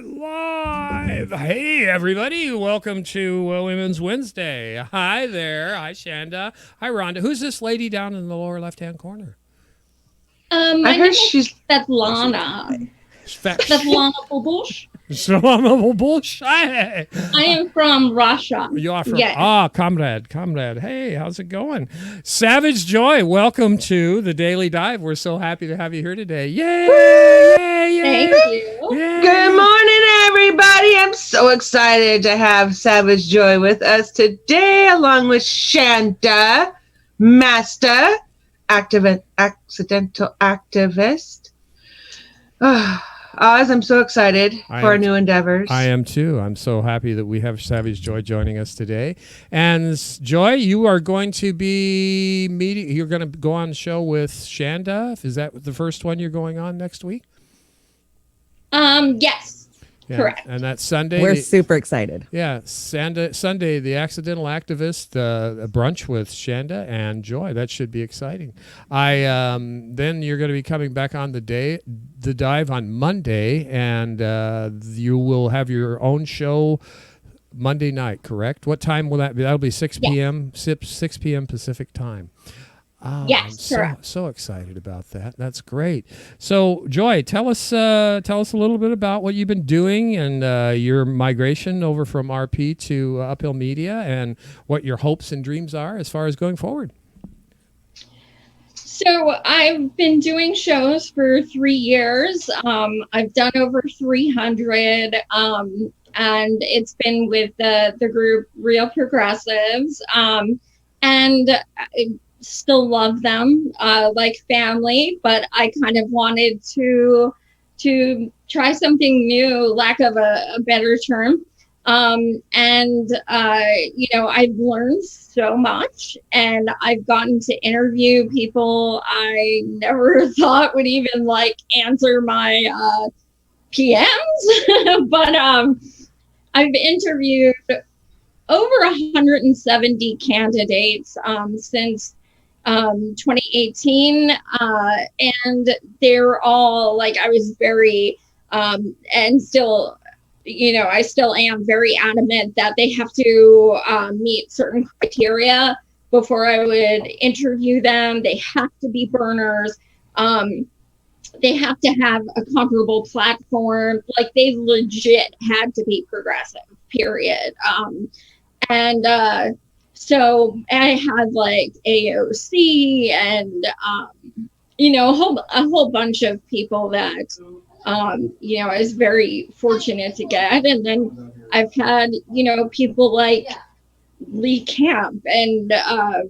Live. Hey, everybody. Welcome to Women's Wednesday. Hi there. Hi, Shanda. Hi, Rhonda. Who's this lady down in the lower left-hand corner? My name is Svetlana. Svetlana Bobosh. Svetlana Bobosh. Hi. I am from Russia. You are from, comrade. Hey, how's it going? Savage Joy, welcome to the Daily Dive. We're so happy to have you here today. Yay! Yay! Thank you. Yay. Good morning, everybody. I'm so excited to have Savage Joy with us today, along with Shanda, Master, accidental activist. Oz, I'm so excited for our new endeavors. I am too. I'm so happy that we have Savage Joy joining us today. And Joy, you are going to be you're going to go on the show with Shanda. Is that the first one you're going on next week? Yes. Yeah. Correct. And that's Sunday. We're super excited. Yeah, Sunday, the Accidental Activist brunch with Shanda and Joy. That should be exciting. Then you're going to be coming back on the dive on Monday, and you will have your own show Monday night. Correct? What time will that be? That'll be 6 p.m. 6 p.m. Pacific time. Oh, yes, I'm so excited about that. That's great. So, Joy, tell us a little bit about what you've been doing and your migration over from RP to Uphill Media, and what your hopes and dreams are as far as going forward. So I've been doing shows for 3 years. I've done over 300, and it's been with the group Real Progressives, and still love them like family, but I kind of wanted to try something new, lack of a better term. I've learned so much, and I've gotten to interview people I never thought would even answer my PMs. But I've interviewed over 170 candidates since 2018, and they're all I was very and still I still am very adamant that they have to meet certain criteria before I would interview them. They have to be burners. They have to have a comparable platform. They legit had to be progressive, period. So I had AOC and a whole bunch of people that I was very fortunate to get. And then I've had people like Lee Camp, and I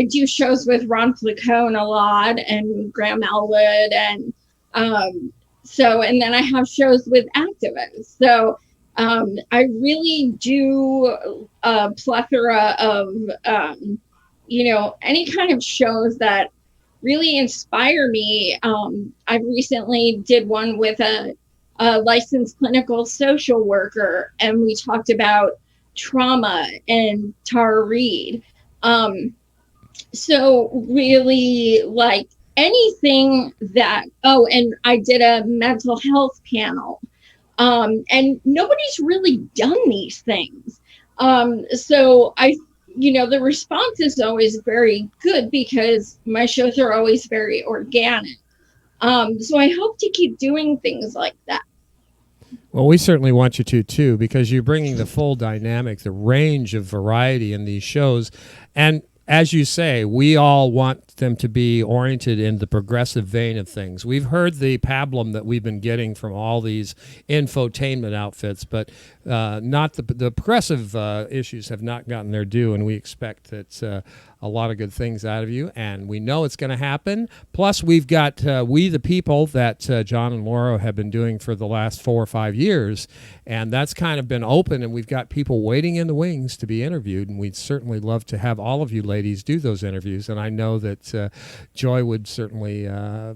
do shows with Ron Placone a lot, and Graham Elwood, and and then I have shows with activists. So I really do a plethora of, any kind of shows that really inspire me. I recently did one with a licensed clinical social worker, and we talked about trauma and Tara Reid. So really anything that, and I did a mental health panel. And nobody's really done these things. So the response is always very good because my shows are always very organic. So I hope to keep doing things like that. Well, we certainly want you to, too, because you're bringing the full dynamic, the range of variety in these shows. And as you say, we all want them to be oriented in the progressive vein of things. We've heard the pablum that we've been getting from all these infotainment outfits, but not the progressive issues have not gotten their due, and we expect that a lot of good things out of you, and we know it's going to happen. Plus, we've got We the People that John and Laura have been doing for the last 4 or 5 years, and that's kind of been open, and we've got people waiting in the wings to be interviewed, and we'd certainly love to have all of you ladies do those interviews, and I know that Joy would certainly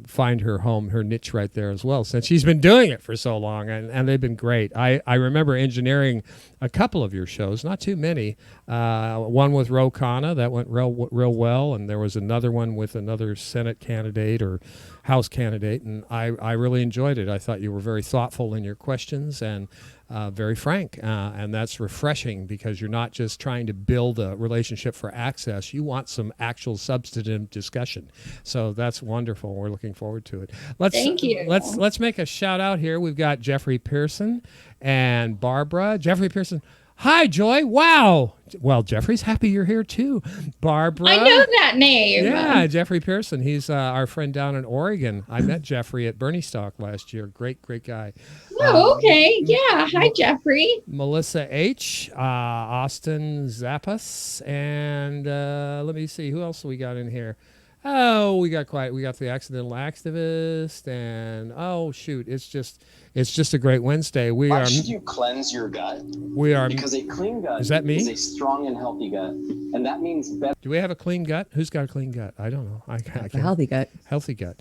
find her home, her niche right there as well, since she's been doing it for so long, and they've been great. I remember engineering a couple of your shows, not too many. One with Khanna that went real real well, and there was another one with another Senate candidate or House candidate, and I really enjoyed it. I thought you were very thoughtful in your questions and very frank, and that's refreshing because you're not just trying to build a relationship for access. You want some actual substantive discussion. So that's wonderful. We're looking forward to it. Thank you. Let's make a shout out here. We've got Jeffrey Pearson and Barbara. Jeffrey Pearson. Hi, Joy. Wow. Well, Jeffrey's happy you're here, too. Barbara. I know that name. Yeah, Jeffrey Pearson. He's our friend down in Oregon. I met Jeffrey at Bernie Stock last year. Great guy. Oh, okay. Yeah. Hi, Jeffrey. Melissa H., Austin Zappas, and let me see. Who else we got in here? Oh, we got the accidental activist, and oh shoot, it's just a great Wednesday. Why should you cleanse your gut? We are because a clean gut is that me? Is a strong and healthy gut, and that means better. Do we have a clean gut? Who's got a clean gut? I don't know. I can't. A healthy gut. Healthy gut.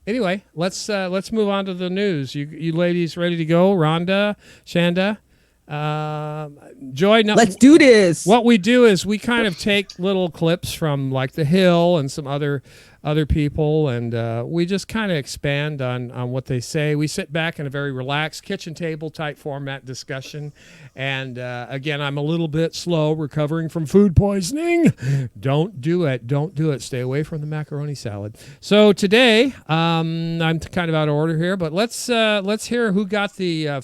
Anyway, let's move on to the news. You ladies ready to go? Rhonda, Shanda. Joy, no, let's do this. What we do is we kind of take little clips from like The Hill and some other people, and we just kind of expand on what they say. We sit back in a very relaxed kitchen table type format discussion, and again, I'm a little bit slow recovering from food poisoning. Don't do it. Stay away from the macaroni salad. So today, I'm kind of out of order here, but let's hear who got the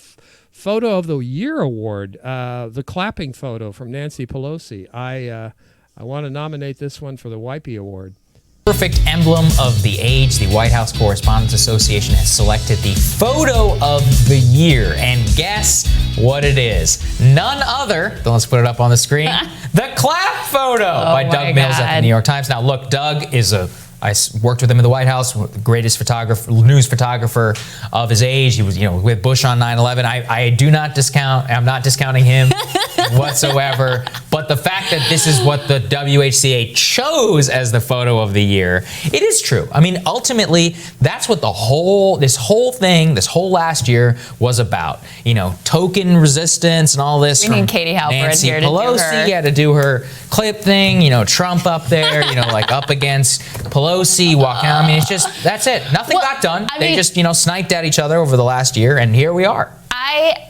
Photo of the Year award, the clapping photo from Nancy Pelosi. I want to nominate this one for the Wipey Award. Perfect emblem of the age, the White House Correspondents Association has selected the Photo of the Year. And guess what it is? None other, let's put it up on the screen, the clap photo by Doug Mills at the New York Times. Now, look, Doug is I worked with him in the White House, the greatest news photographer of his age. He was, with Bush on 9/11. I'm not discounting him whatsoever. But the fact that this is what the WHCA chose as the photo of the year, it is true. I mean, ultimately, that's what this whole last year was about. Token resistance and all this. We need Katie Halper Nancy here to Pelosi do her. to do her clip thing. Trump up there, like up against Pelosi walking out. I mean, it's just, that's it. Nothing got done. They just, sniped at each other over the last year, and here we are.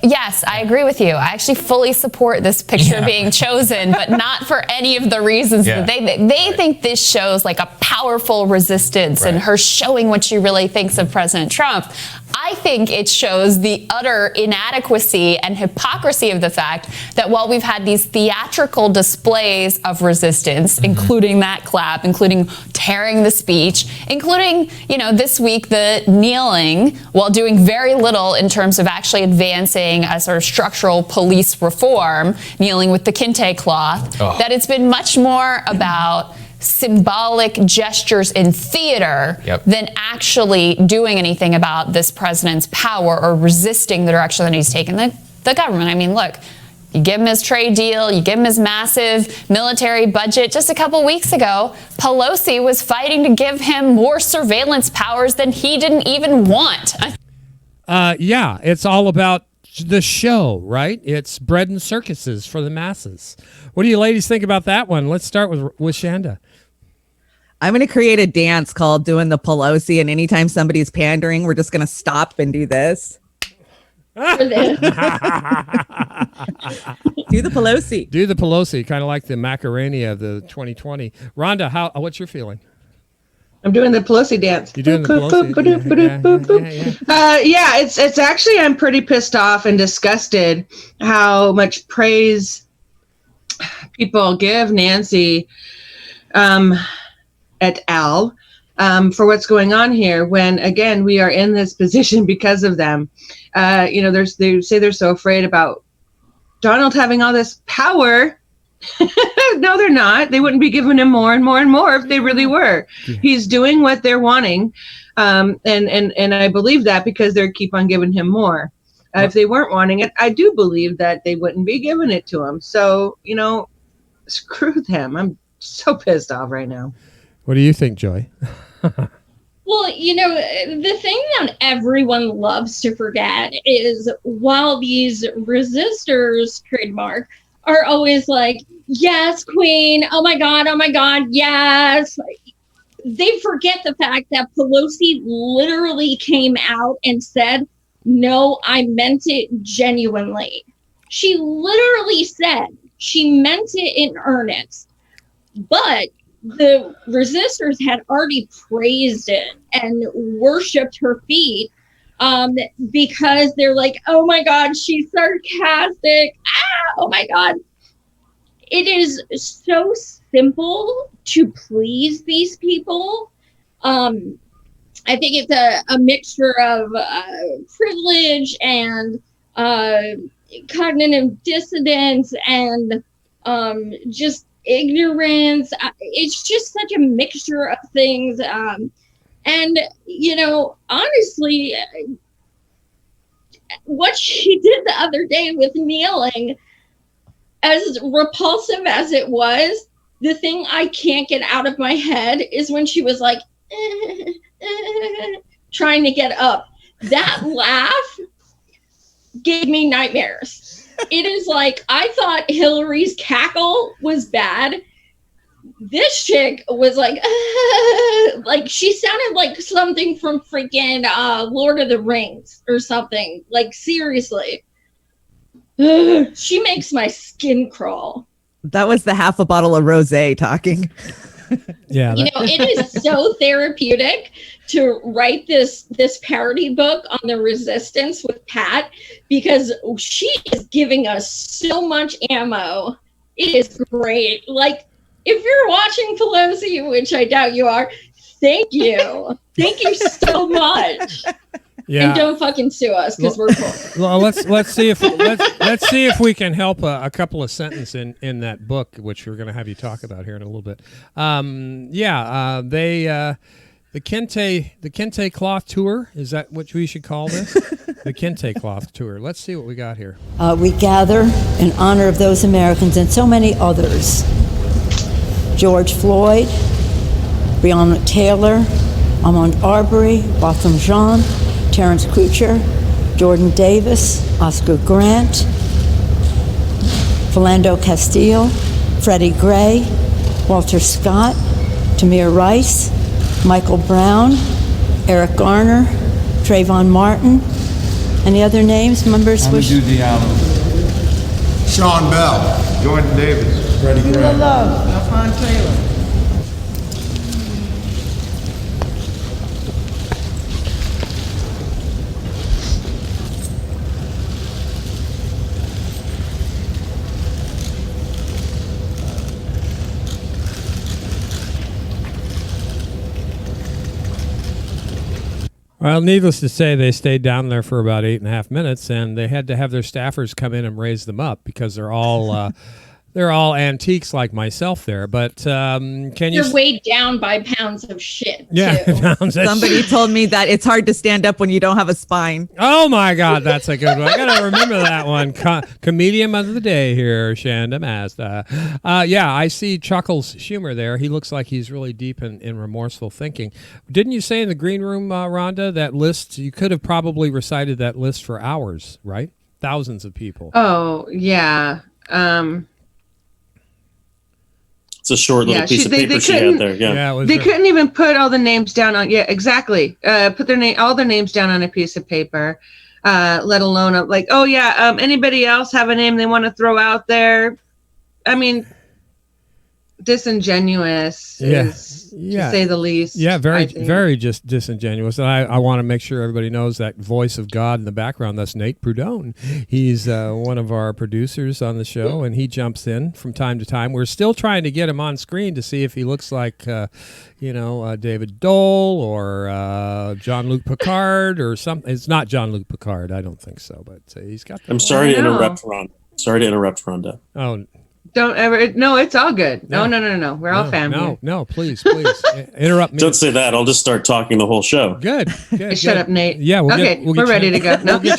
Yes, I agree with you. I actually fully support this picture being chosen, but not for any of the reasons that they think this shows like a powerful resistance and her showing what she really thinks of President Trump. I think it shows the utter inadequacy and hypocrisy of the fact that while we've had these theatrical displays of resistance, including that clap, including tearing the speech, including, this week the kneeling, while doing very little in terms of actually advancing a sort of structural police reform, kneeling with the Kinte Cloth, that it's been much more about symbolic gestures in theater than actually doing anything about this president's power or resisting the direction that he's taken the government. I mean, look, you give him his trade deal, you give him his massive military budget. Just a couple weeks ago, Pelosi was fighting to give him more surveillance powers than he didn't even want. It's all about the show, right? It's bread and circuses for the masses. What do you ladies think about that one? Let's start with Shanda. I'm going to create a dance called Doing the Pelosi, and anytime somebody's pandering, we're just going to stop and do this. Do the Pelosi. Do the Pelosi, kind of like the Macarena of the 2020. Rhonda, what's your feeling? I'm doing the Pelosi dance. You're doing the Pelosi? It's actually, I'm pretty pissed off and disgusted how much praise people give Nancy et al. For what's going on here, when again we are in this position because of them. They say they're so afraid about Donald having all this power. No, they're not. They wouldn't be giving him more and more and more if they really were. He's doing what they're wanting, and I believe that because they keep on giving him more. If they weren't wanting it, I do believe that they wouldn't be giving it to him. So screw them. I'm so pissed off right now. What do you think, Joy? Well, the thing that everyone loves to forget is while these resistors, trademark, are always like, yes, Queen. Oh my God, yes. They forget the fact that Pelosi literally came out and said, no, I meant it genuinely. She literally said she meant it in earnest. But the resistors had already praised it and worshipped her feet because they're like, oh my God, she's sarcastic. Oh my God. It is so simple to please these people. I think it's a mixture of privilege and cognitive dissonance and just ignorance. It's just such a mixture of things. And, you know, honestly, what she did the other day with kneeling, as repulsive as it was, the thing I can't get out of my head is when she was like, trying to get up. That laugh gave me nightmares. It is like, I thought Hillary's cackle was bad. This chick was like she sounded like something from freaking Lord of the Rings or something. Like, seriously. She makes my skin crawl. That was the half a bottle of rosé talking. Yeah. You know, it is so therapeutic to write this parody book on the resistance with Pat, because she is giving us so much ammo. It is great. Like, if you're watching Pelosi, which I doubt you are, thank you. Thank you so much. Yeah. And don't fucking sue us because we're poor. Well, let's see if we can help a couple of sentences in that book, which we're going to have you talk about here in a little bit. The Kinte Cloth tour, is that what we should call this? The Kinte Cloth tour. Let's see what we got here. We gather in honor of those Americans and so many others. George Floyd, Breonna Taylor, Ahmaud Arbery, Botham Jean, Terrence Kutcher, Jordan Davis, Oscar Grant, Philando Castile, Freddie Gray, Walter Scott, Tamir Rice, Michael Brown, Eric Garner, Trayvon Martin. Any other names? Members wish? Amadou Diallo. Sean Bell. Jordan Davis. Freddie Gray. Love, Alphon Taylor. Well, needless to say, they stayed down there for about 8.5 minutes, and they had to have their staffers come in and raise them up because they're all they're all antiques like myself there. But can you? You're weighed down by pounds of shit. Yeah, too. pounds of Somebody told me that it's hard to stand up when you don't have a spine. Oh my God, that's a good one. I gotta remember that one. Comedian of the day here, Shanda Mazda. Yeah, I see Chuckles' humor there. He looks like he's really deep in remorseful thinking. Didn't you say in the green room, Rhonda, that list? You could have probably recited that list for hours, right? Thousands of people. Oh yeah. It's a short little piece of paper she had there. Yeah, they couldn't even put all the names down on. Yeah, exactly. Put all their names down on a piece of paper, let alone like, oh yeah, anybody else have a name they want to throw out there? I mean, disingenuous is, to say the least. Yeah, very just disingenuous. And I want to make sure everybody knows that voice of God in the background. That's Nate Prudhomme. He's one of our producers on the show, and he jumps in from time to time. We're still trying to get him on screen to see if he looks like, David Dole or Jean-Luc Picard or something. It's not Jean-Luc Picard. I don't think so, but he's got the I'm sorry to interrupt, Rhonda. Oh, don't ever. No, it's all good. No. We're all family. No, please interrupt me. Don't say that. I'll just start talking the whole show. Good. Shut up, Nate. Yeah, we're ready to go. No. We'll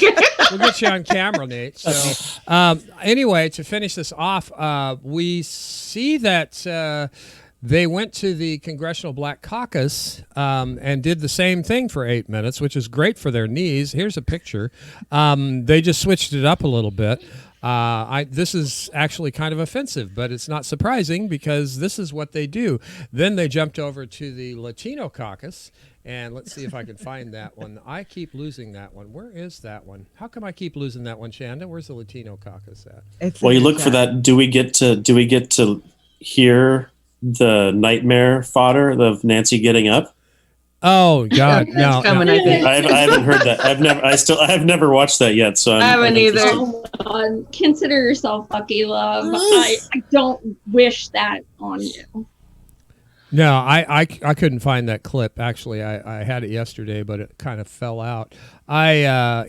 get you on camera, Nate. So, anyway, to finish this off, we see that they went to the Congressional Black Caucus and did the same thing for 8 minutes, which is great for their knees. Here's a picture. They just switched it up a little bit. This is actually kind of offensive, but it's not surprising because this is what they do. Then they jumped over to the Latino Caucus, and let's see if I can find that one. I keep losing that one. Where is that one? How come I keep losing that one, Shanda? Where's the Latino Caucus at? Well, you look for that. Do we get to hear the nightmare fodder of Nancy getting up? Oh God, no! coming, no. I think. I haven't heard that. I've never watched that yet. So I haven't either. Oh, God. Consider yourself lucky, love. I don't wish that on you. No, I couldn't find that clip. Actually, I had it yesterday, but it kind of fell out. I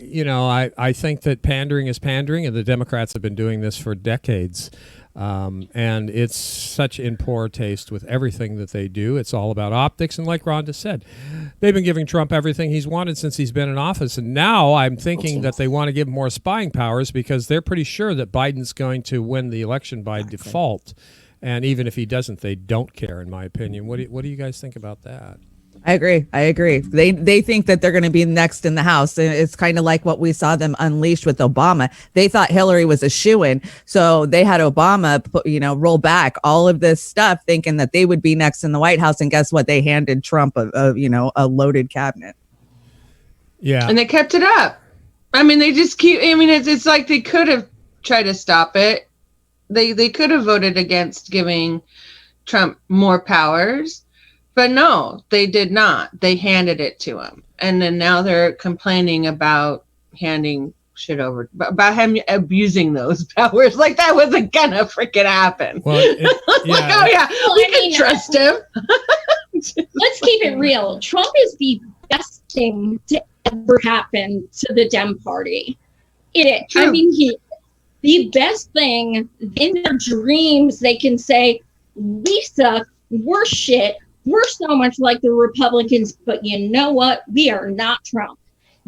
think that pandering is pandering, and the Democrats have been doing this for decades. And it's such in poor taste with everything that they do. It's all about optics. And like Rhonda said, they've been giving Trump everything he's wanted since he's been in office. And now I'm thinking that they want to give him more spying powers because they're pretty sure that Biden's going to win the election by default. And even if he doesn't, they don't care, in my opinion. What do you guys think about that? I agree. They think that they're going to be next in the House. And it's kind of like what we saw them unleash with Obama. They thought Hillary was a shoo-in. So they had Obama, roll back all of this stuff thinking that they would be next in the White House. And guess what? They handed Trump a loaded cabinet. Yeah. And they kept it up. I mean, they just keep, it's like they could have tried to stop it. They could have voted against giving Trump more powers. But no, they did not. They handed it to him. And then now they're complaining about handing shit over, about him abusing those powers. Like that wasn't gonna freaking happen. Well, we can trust him. Let's keep it real. Trump is the best thing to ever happen to the Dem Party. True. The best thing in their dreams, they can say, we suck, we're shit. We're so much like the Republicans, but you know what? We are not Trump.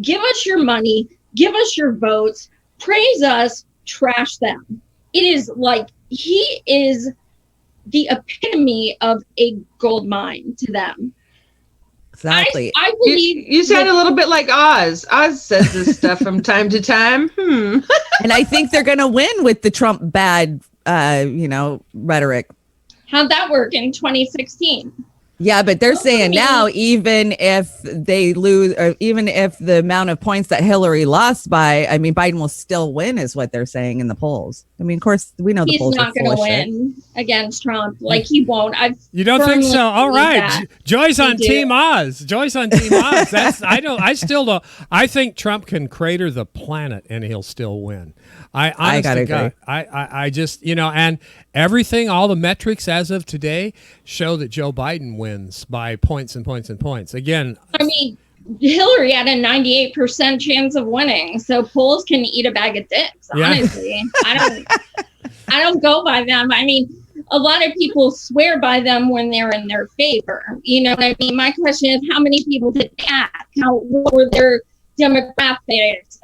Give us your money. Give us your votes. Praise us. Trash them. It is like he is the epitome of a gold mine to them. Exactly. I believe you sound a little bit like Oz. Oz says this stuff from time to time. And I think they're going to win with the Trump bad, rhetoric. How'd that work in 2016? Yeah, but they're saying now, even if they lose, or even if the amount of points that Hillary lost by, Biden will still win, is what they're saying in the polls. Of course, we know the polls are full of shit. He's not going to win against Trump. Like, he won't. You don't think so? All right, Joy's on Team Oz. Joy's on Team Oz. I still don't. I think Trump can crater the planet and he'll still win. I gotta agree. I just, and everything, all the metrics as of today show that Joe Biden wins by points and points and points. Again, Hillary had a 98% chance of winning, so polls can eat a bag of dicks. Honestly, I don't go by them. A lot of people swear by them when they're in their favor. You know what I mean? My question is, how many people did they ask? What were their demographics,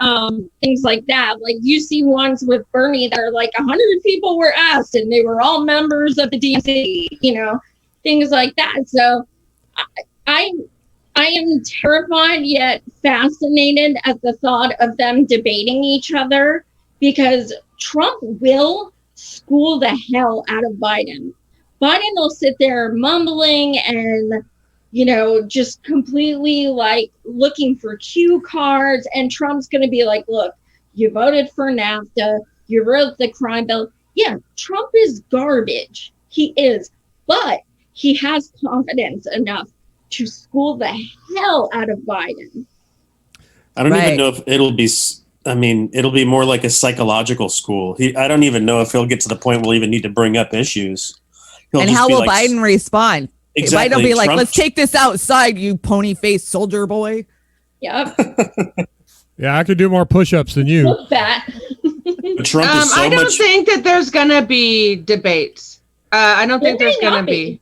things like that? Like, you see ones with Bernie that are like 100 people were asked and they were all members of the DNC, things like that. So I am terrified yet fascinated at the thought of them debating each other, because Trump will school the hell out of Biden. Biden will sit there mumbling and just completely like looking for cue cards, and Trump's going to be like, look, you voted for NAFTA, you wrote the crime bill. Yeah, Trump is garbage. He is, but he has confidence enough to school the hell out of Biden. I don't even know if it'll be, it'll be more like a psychological school. I don't even know if he'll get to the point we'll even need to bring up issues. And how will Biden respond? Exactly. Biden will be like, let's take this outside, you pony-faced soldier boy. Yep. Yeah, I could do more push-ups than you. Look that. Trump is so I don't think that there's going to be debates. I don't think there's going to be.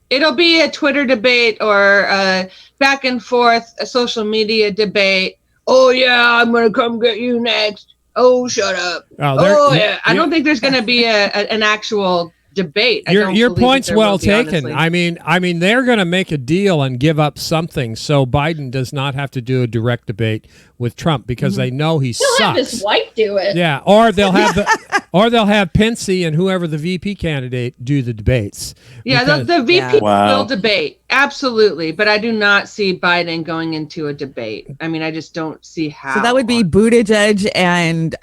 It'll be a Twitter debate or a back and forth, a social media debate. Oh, yeah, I'm going to come get you next. Oh, shut up. Oh, yeah. I don't think there's going to be an actual debate. Your point's well taken. Honestly. I mean, they're going to make a deal and give up something so Biden does not have to do a direct debate with Trump because they know he He'll sucks. have his wife do it. Yeah, or they'll have Pence and whoever the VP candidate do the debates. Yeah, Because- the VP Wow. will debate, absolutely, but I do not see Biden going into a debate. I mean, I just don't see how. So that would be Buttigieg and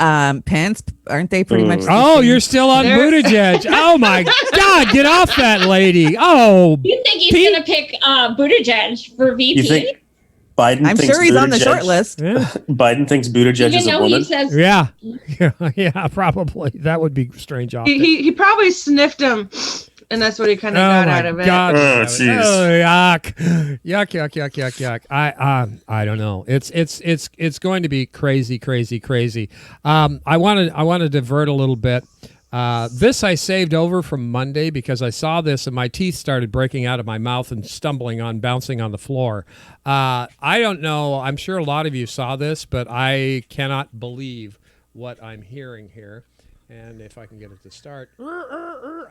Pence, aren't they pretty much? the Oh, same? you're still on There- Buttigieg. Oh my God, get off that lady. Oh, You think he's Pete- going to pick Buttigieg for VP? You think Biden I'm thinks sure he's on the Buttigieg- short list. yeah. Biden thinks Buttigieg Even is a though he woman. says Yeah. Yeah, probably. That would be strange. He probably sniffed him, and that's what he kind of Oh got my out of it. God. Oh, jeez. Oh, yuck. I don't know. It's going to be crazy. I want to divert a little bit. This I saved over from Monday because I saw this and my teeth started breaking out of my mouth and bouncing on the floor. I don't know. I'm sure a lot of you saw this, but I cannot believe what I'm hearing here. And if I can get it to start.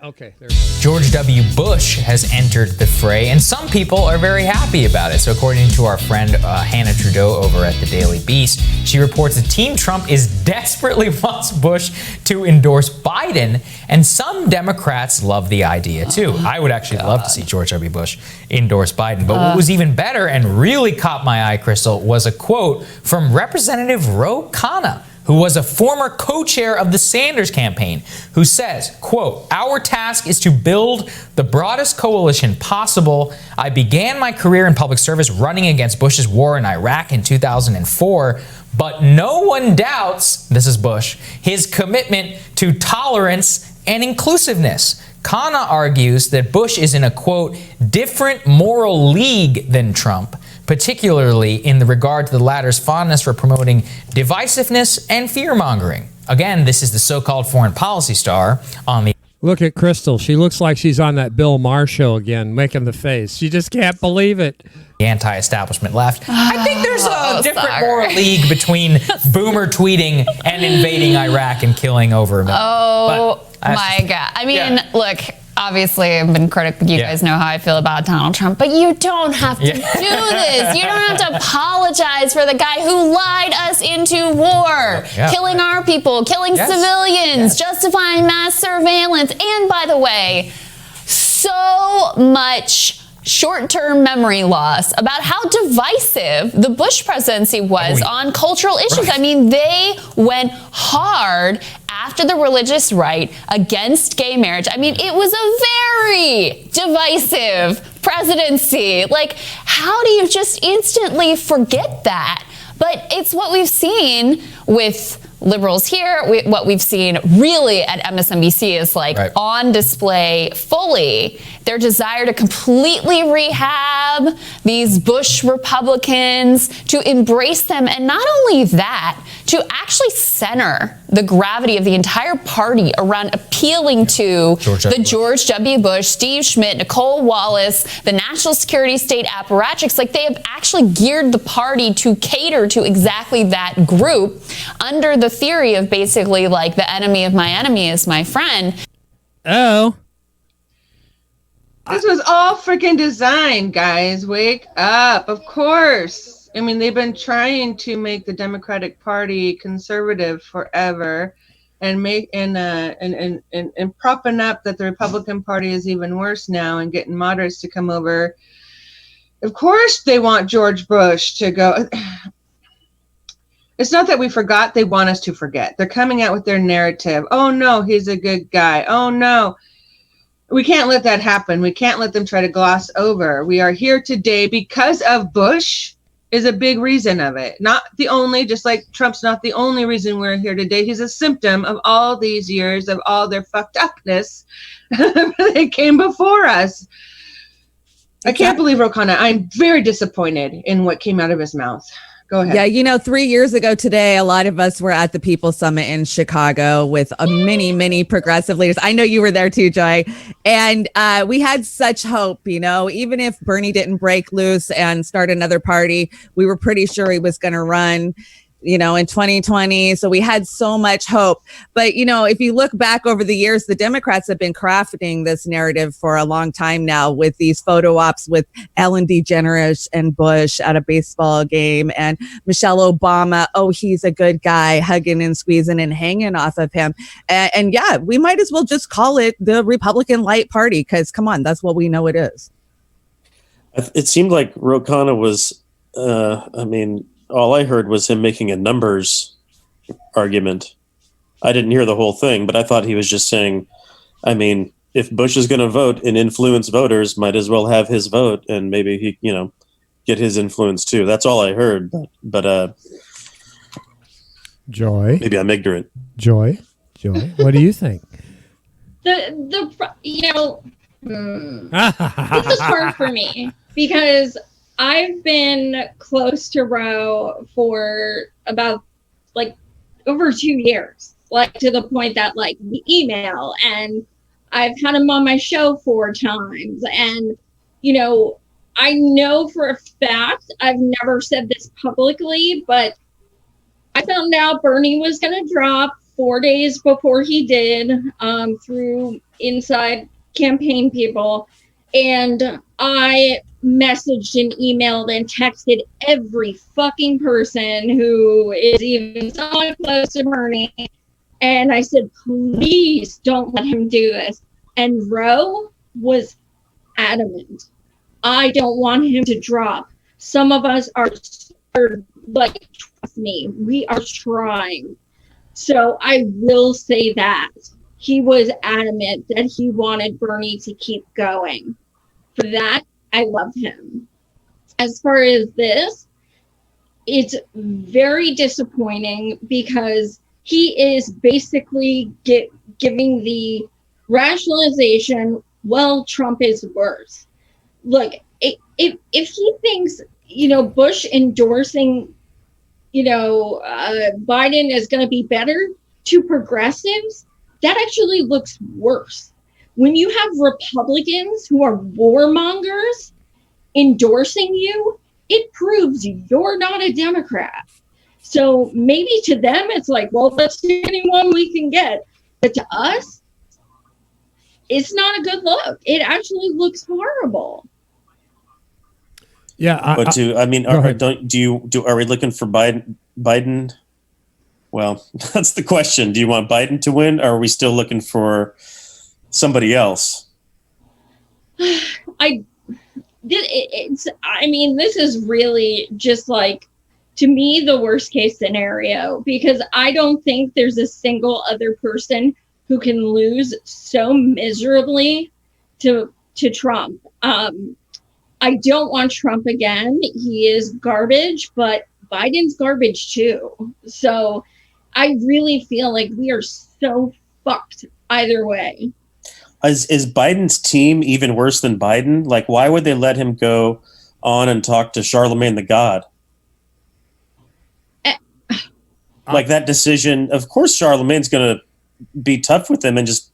Okay, there it goes. George W. Bush has entered the fray, and some people are very happy about it. So according to our friend Hannah Trudeau over at the Daily Beast, she reports that Team Trump desperately wants Bush to endorse Biden, and some Democrats love the idea too. I would actually love to see George W. Bush endorse Biden. But what was even better and really caught my eye, Crystal, was a quote from Representative Ro Khanna, who was a former co-chair of the Sanders campaign, who says, quote, "Our task is to build the broadest coalition possible. I began my career in public service running against Bush's war in Iraq in 2004, but no one doubts," this is Bush, "his commitment to tolerance and inclusiveness." Khanna argues that Bush is in a, quote, "different moral league than Trump," particularly in the regard to the latter's fondness for promoting divisiveness and fear-mongering. Again, this is the so-called foreign policy star on the Look at Crystal. She looks like she's on that Bill Maher show again, making the face. She just can't believe it. anti-establishment left. I think there's a different sorry. moral league between boomer tweeting and invading Iraq and killing over a million. Oh my God. I mean, look, obviously I've been critical. You guys know how I feel about Donald Trump, but you don't have to do this. You don't have to apologize for the guy who lied us into war, killing our people, killing civilians, justifying mass surveillance. And by the way, so much short-term memory loss about how divisive the Bush presidency was on cultural issues. I mean, they went hard after the religious right against gay marriage. I mean, it was a very divisive presidency. Like, how do you just instantly forget that? But it's what we've seen with liberals here. What we've seen really at MSNBC is like on display fully their desire to completely rehab these Bush Republicans, to embrace them, and not only that, to actually center the gravity of the entire party around appealing to George W. Bush, Steve Schmidt, Nicole Wallace, the national security state apparatchiks. Like, they have actually geared the party to cater to exactly that group under the theory of basically like the enemy of my enemy is my friend. Oh. This was all freaking designed, guys. Wake up. Of course. I mean, they've been trying to make the Democratic Party conservative forever and propping up that the Republican Party is even worse now and getting moderates to come over. Of course they want George Bush to go. It's not that we forgot. They want us to forget. They're coming out with their narrative. Oh, no, he's a good guy. Oh, no. We can't let that happen. We can't let them try to gloss over. We are here today because of Bush is a big reason of it. Not the only, just like Trump's not the only reason we're here today. He's a symptom of all these years of all their fucked upness that came before us. I can't believe Rokana. I'm very disappointed in what came out of his mouth. Go ahead. Yeah, you know, 3 years ago today, a lot of us were at the People's Summit in Chicago with many progressive leaders. I know you were there too, Joy. And we had such hope, you know, even if Bernie didn't break loose and start another party, we were pretty sure he was going to run. in 2020. So we had so much hope. But, if you look back over the years, the Democrats have been crafting this narrative for a long time now with these photo ops with Ellen DeGeneres and Bush at a baseball game and Michelle Obama. Oh, he's a good guy, hugging and squeezing and hanging off of him. And yeah, we might as well just call it the Republican Light Party, because come on, that's what we know it is. It seemed like Khanna was, all I heard was him making a numbers argument. I didn't hear the whole thing, but I thought he was just saying, if Bush is going to vote and influence voters, might as well have his vote, and maybe he, get his influence too. That's all I heard. But Joy, maybe I'm ignorant. Joy, what do you think? This is hard for me because I've been close to Roe for about over 2 years, to the point that we email, and I've had him on my show 4 times. And, I know for a fact, I've never said this publicly, but I found out Bernie was going to drop 4 days before he did, through inside campaign people. And I messaged and emailed and texted every fucking person who is even somewhat close to Bernie. And I said, please don't let him do this. And Roe was adamant. I don't want him to drop. Some of us are trust me, we are trying. So I will say that he was adamant that he wanted Bernie to keep going. For that, I love him. As far as this, it's very disappointing because he is basically giving the rationalization, well, Trump is worse. Look, if he thinks, Bush endorsing, Biden is going to be better to progressives, that actually looks worse. When you have Republicans who are warmongers endorsing you, it proves you're not a Democrat. So maybe to them, it's well, let's do anyone we can get. But to us, it's not a good look. It actually looks horrible. Yeah. But are we looking for Biden? Well, that's the question. Do you want Biden to win, or are we still looking for somebody else? This is really just to me, the worst case scenario, because I don't think there's a single other person who can lose so miserably to Trump. I don't want Trump again. He is garbage, but Biden's garbage too. So I really feel like we are so fucked either way. Is Biden's team even worse than Biden? Why would they let him go on and talk to Charlemagne the God? That decision, of course, Charlemagne's going to be tough with him and just,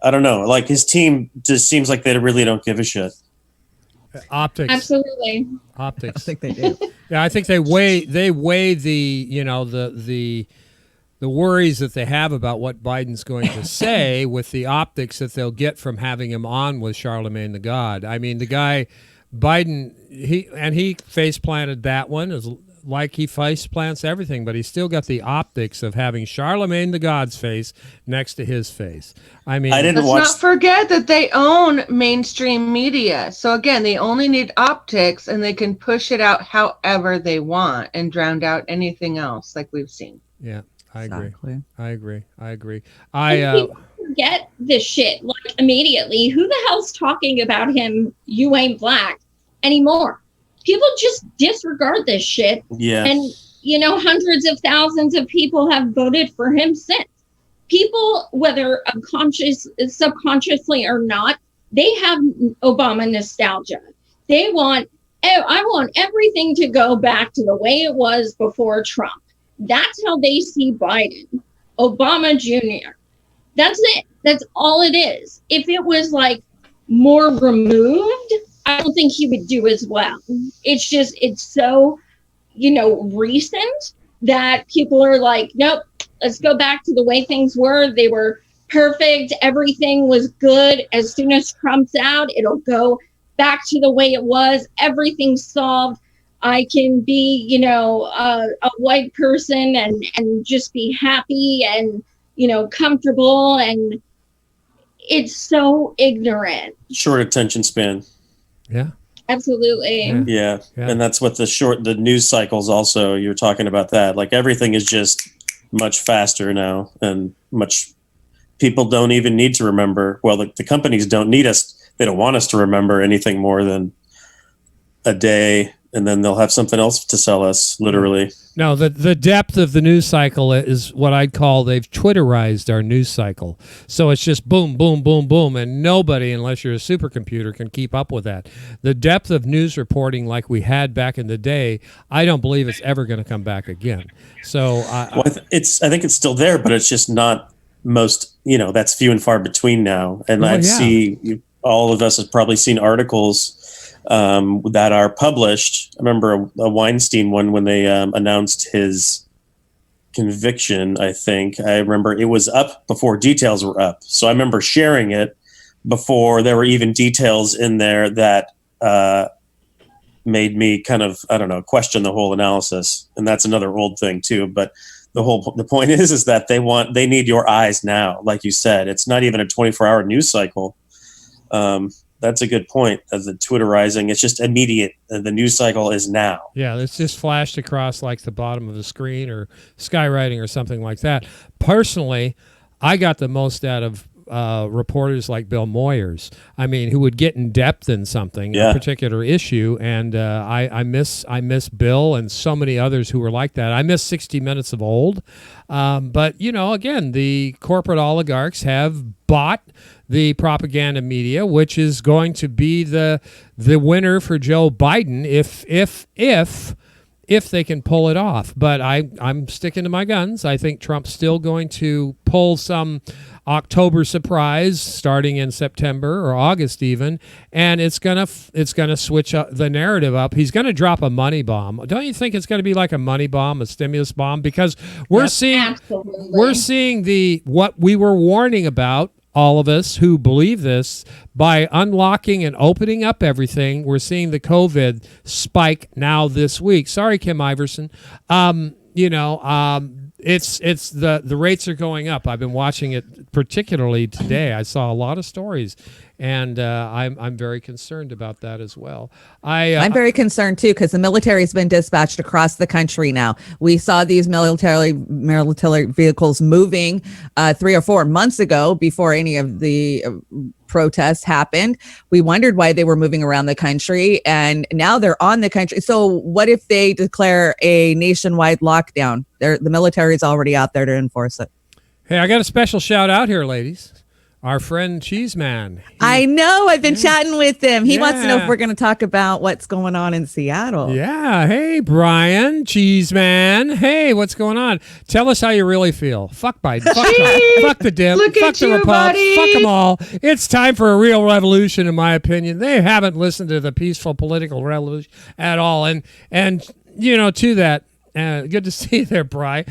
I don't know, his team just seems like they really don't give a shit. Optics. Absolutely. Optics. I think they do. Yeah, I think they weigh the worries that they have about what Biden's going to say with the optics that they'll get from having him on with Charlemagne the God. The guy, Biden, he face planted that one, as like he face plants everything, but he's still got the optics of having Charlemagne the God's face next to his face. Let's not forget that they own mainstream media. So again, they only need optics, and they can push it out however they want and drown out anything else, like we've seen. Yeah. I agree. Exactly. I agree. People forget this shit immediately. Who the hell's talking about him? You ain't black anymore. People just disregard this shit. Yeah. And hundreds of thousands of people have voted for him since. People, whether subconsciously or not, they have Obama nostalgia. I want everything to go back to the way it was before Trump. That's how they see Biden. Obama Jr. That's it. That's all it is. If it was more removed, I don't think he would do as well. It's so, recent that people are like, nope, let's go back to the way things were. They were perfect. Everything was good. As soon as Trump's out, it'll go back to the way it was. Everything's solved. I can be, a white person and just be happy and, comfortable. And it's so ignorant. Short attention span. Yeah. Absolutely. Yeah. And that's what the news cycles also, you're talking about that. Like everything is just much faster now and people don't even need to remember. Well, the companies don't need us. They don't want us to remember anything more than a day, and then they'll have something else to sell us, literally. No, the depth of the news cycle is what I'd call they've Twitterized our news cycle. So it's just boom, boom, boom, boom, and nobody, unless you're a supercomputer, can keep up with that. The depth of news reporting like we had back in the day, I don't believe it's ever going to come back again. So I think it's still there, but it's just not most, that's few and far between now. And see, all of us have probably seen articles that are published. I remember a Weinstein one when they announced his conviction. I remember it was up before details were up. So I remember sharing it before there were even details in there that made me kind of, question the whole analysis. And that's another old thing too. But the point is that they need your eyes now. Like you said, it's not even a 24-hour news cycle. That's a good point. As the Twitterizing, it's just immediate. The news cycle is now. Yeah, it's just flashed across like the bottom of the screen or skywriting or something like that. Personally, I got the most out of reporters like Bill Moyers. I mean, who would get in depth in something, a particular issue, and I miss Bill and so many others who were like that. I miss 60 Minutes of old, but again, the corporate oligarchs have bought the propaganda media, which is going to be the winner for Joe Biden if they can pull it off. But I'm sticking to my guns. I think Trump's still going to pull some October surprise starting in September or August even, and it's gonna switch up the narrative up. He's gonna drop a money bomb. Don't you think it's gonna be like a money bomb, a stimulus bomb? Because we're seeing what we were warning about. All of us who believe this, by unlocking and opening up everything, we're seeing the COVID spike now this week. Sorry, Kim Iverson. It's the rates are going up. I've been watching it particularly today. I saw a lot of stories, and I'm very concerned about that as well. I'm very concerned too, because the military has been dispatched across the country now. We saw these military vehicles moving 3 or 4 months ago before any of the protests happened. We wondered why they were moving around the country, and now they're on the country. So what if they declare a nationwide lockdown? The military is already out there to enforce it. Hey, I got a special shout out here, ladies. Our friend Cheeseman. I know. I've been chatting with him. He wants to know if we're going to talk about what's going on in Seattle. Yeah. Hey, Brian, Cheeseman. Hey, what's going on? Tell us how you really feel. Fuck Biden. Fuck Trump. Fuck the Dem. Fuck the Republicans. Fuck them all. It's time for a real revolution, in my opinion. They haven't listened to the peaceful political revolution at all. And to that, good to see you there, Bri.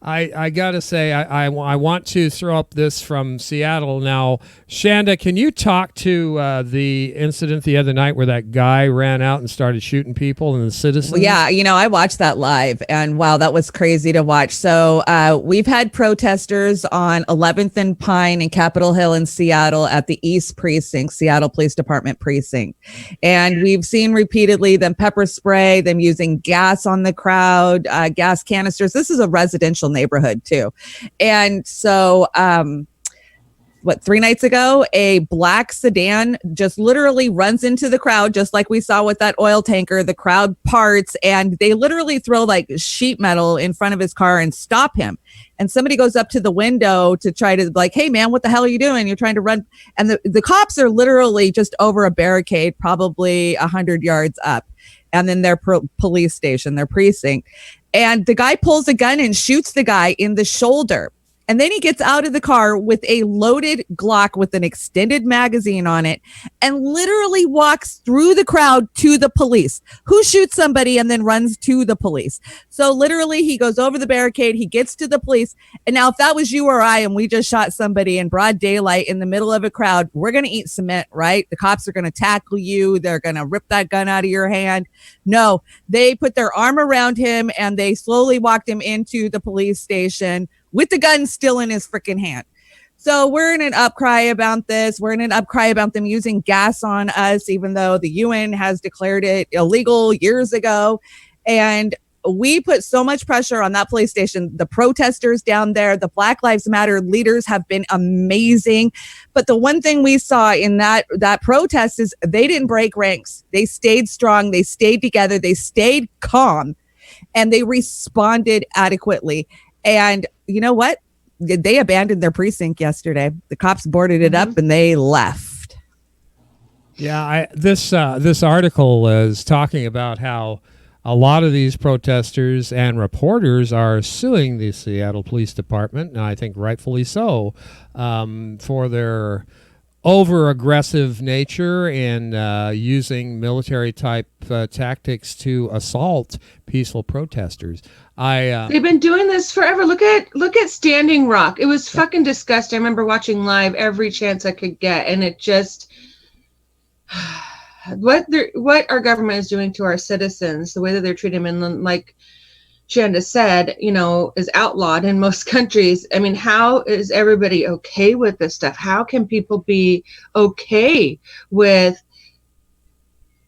I got to say, I want to throw up this from Seattle now. Shanda, can you talk to the incident the other night where that guy ran out and started shooting people and the citizens? Well, yeah, I watched that live, and wow, that was crazy to watch. So we've had protesters on 11th and Pine and Capitol Hill in Seattle at the East Precinct, Seattle Police Department precinct. And we've seen repeatedly them pepper spray, them using gas on the crowd, gas canisters. This is a residential neighborhood too. And so 3 nights ago, a black sedan just literally runs into the crowd, just like we saw with that oil tanker. The crowd parts and they literally throw like sheet metal in front of his car and stop him. And somebody goes up to the window to try to hey man, what the hell are you doing? You're trying to run. And the cops are literally just over a barricade, probably 100 yards up. And then their police station, their precinct. And the guy pulls a gun and shoots the guy in the shoulder. And then he gets out of the car with a loaded Glock with an extended magazine on it and literally walks through the crowd to the police, who shoots somebody and then runs to the police. So literally he goes over the barricade, he gets to the police. And now if that was you or I and we just shot somebody in broad daylight in the middle of a crowd, we're going to eat cement, right? The cops are going to tackle you. They're going to rip that gun out of your hand. No, they put their arm around him and they slowly walked him into the police station with the gun still in his freaking hand. So we're in an upcry about this. We're in an upcry about them using gas on us, even though the UN has declared it illegal years ago. And we put so much pressure on that police station. The protesters down there, the Black Lives Matter leaders have been amazing. But the one thing we saw in that protest is they didn't break ranks. They stayed strong. They stayed together. They stayed calm, and they responded adequately. And you know what? They abandoned their precinct yesterday. The cops boarded it up and they left. Yeah, this article is talking about how a lot of these protesters and reporters are suing the Seattle Police Department, and I think rightfully so, for their over-aggressive nature and using military-type tactics to assault peaceful protesters. They've been doing this forever. Look at Standing Rock. It was fucking disgusting. I remember watching live every chance I could get, and it just what our government is doing to our citizens, the way that they're treating them, and like Shanda said, is outlawed in most countries. I mean, how is everybody okay with this stuff? How can people be okay with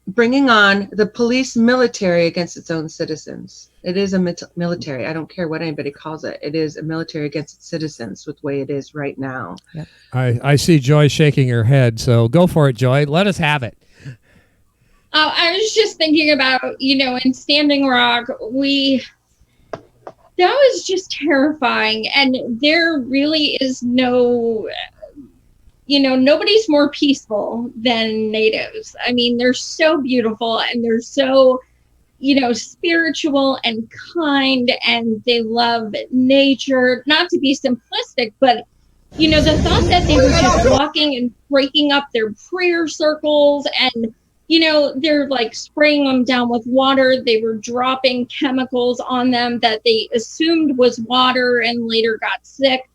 bringing on the police military against its own citizens? It is a military. I don't care what anybody calls it. It is a military against its citizens with the way it is right now. Yep. I see Joy shaking her head, so go for it, Joy. Let us have it. I was just thinking about, in Standing Rock, that was just terrifying. And there really is nobody's more peaceful than natives. I mean, they're so beautiful and they're so, spiritual and kind, and they love nature. Not to be simplistic, but, the thought that they were just walking and breaking up their prayer circles and, they're like spraying them down with water. They were dropping chemicals on them that they assumed was water and later got sick.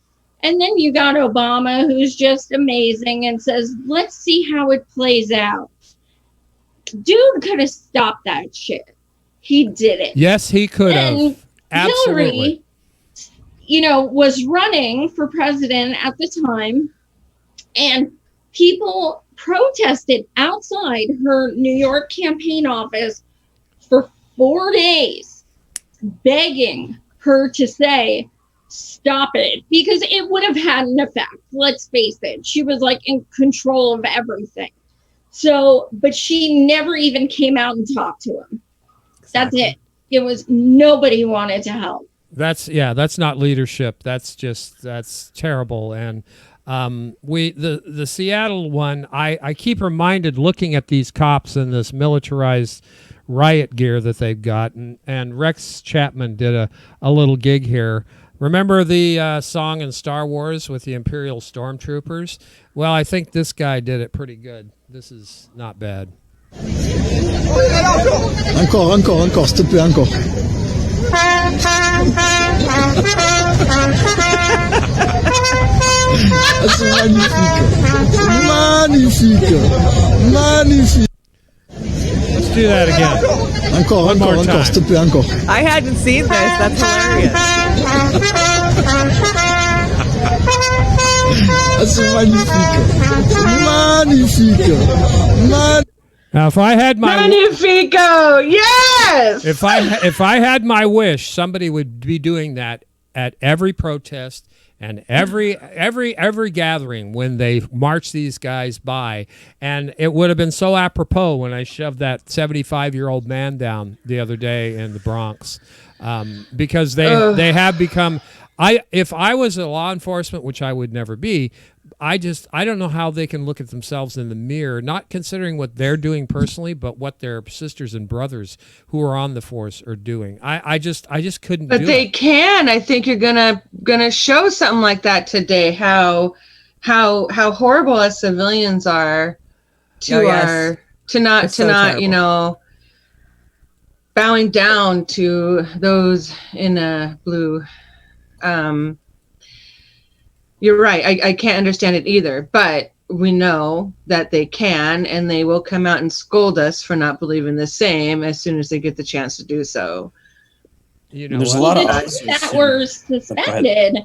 And then you got Obama, who's just amazing and says, let's see how it plays out. Dude could have stopped that shit. He did it. Yes, he could have. Absolutely. Hillary, was running for president at the time, and people protested outside her New York campaign office for 4 days, begging her to say, stop it, because it would have had an effect. Let's face it. She was like in control of everything. So, but she never even came out and talked to him. Exactly. That's it. It was nobody wanted to help. That's not leadership. That's terrible. And the Seattle one, I keep reminded looking at these cops in this militarized riot gear that they've got, and Rex Chapman did a little gig here. Remember the song in Star Wars with the Imperial Stormtroopers? Well, I think this guy did it pretty good. This is not bad. Encore, s'il te plaît, encore. C'est magnifique. Let's do that again. Encore, s'il te plaît, encore. I hadn't seen this. That's hilarious. C'est magnifique. Now, if I had my Magnifico, yes. If I had my wish, somebody would be doing that at every protest and every gathering when they march these guys by. And it would have been so apropos when I shoved that 75-year-old man down the other day in the Bronx, because they have become. If I was a law enforcement, which I would never be, I don't know how they can look at themselves in the mirror, not considering what they're doing personally, but what their sisters and brothers who are on the force are doing. I just couldn't. But they can. I think you're gonna show something like that today. How horrible us civilians are to not terrible. You know, bowing down to those in blue. You're right. I can't understand it either, but we know that they can, and they will come out and scold us for not believing the same as soon as they get the chance to do so. You know, there's a lot of that were suspended.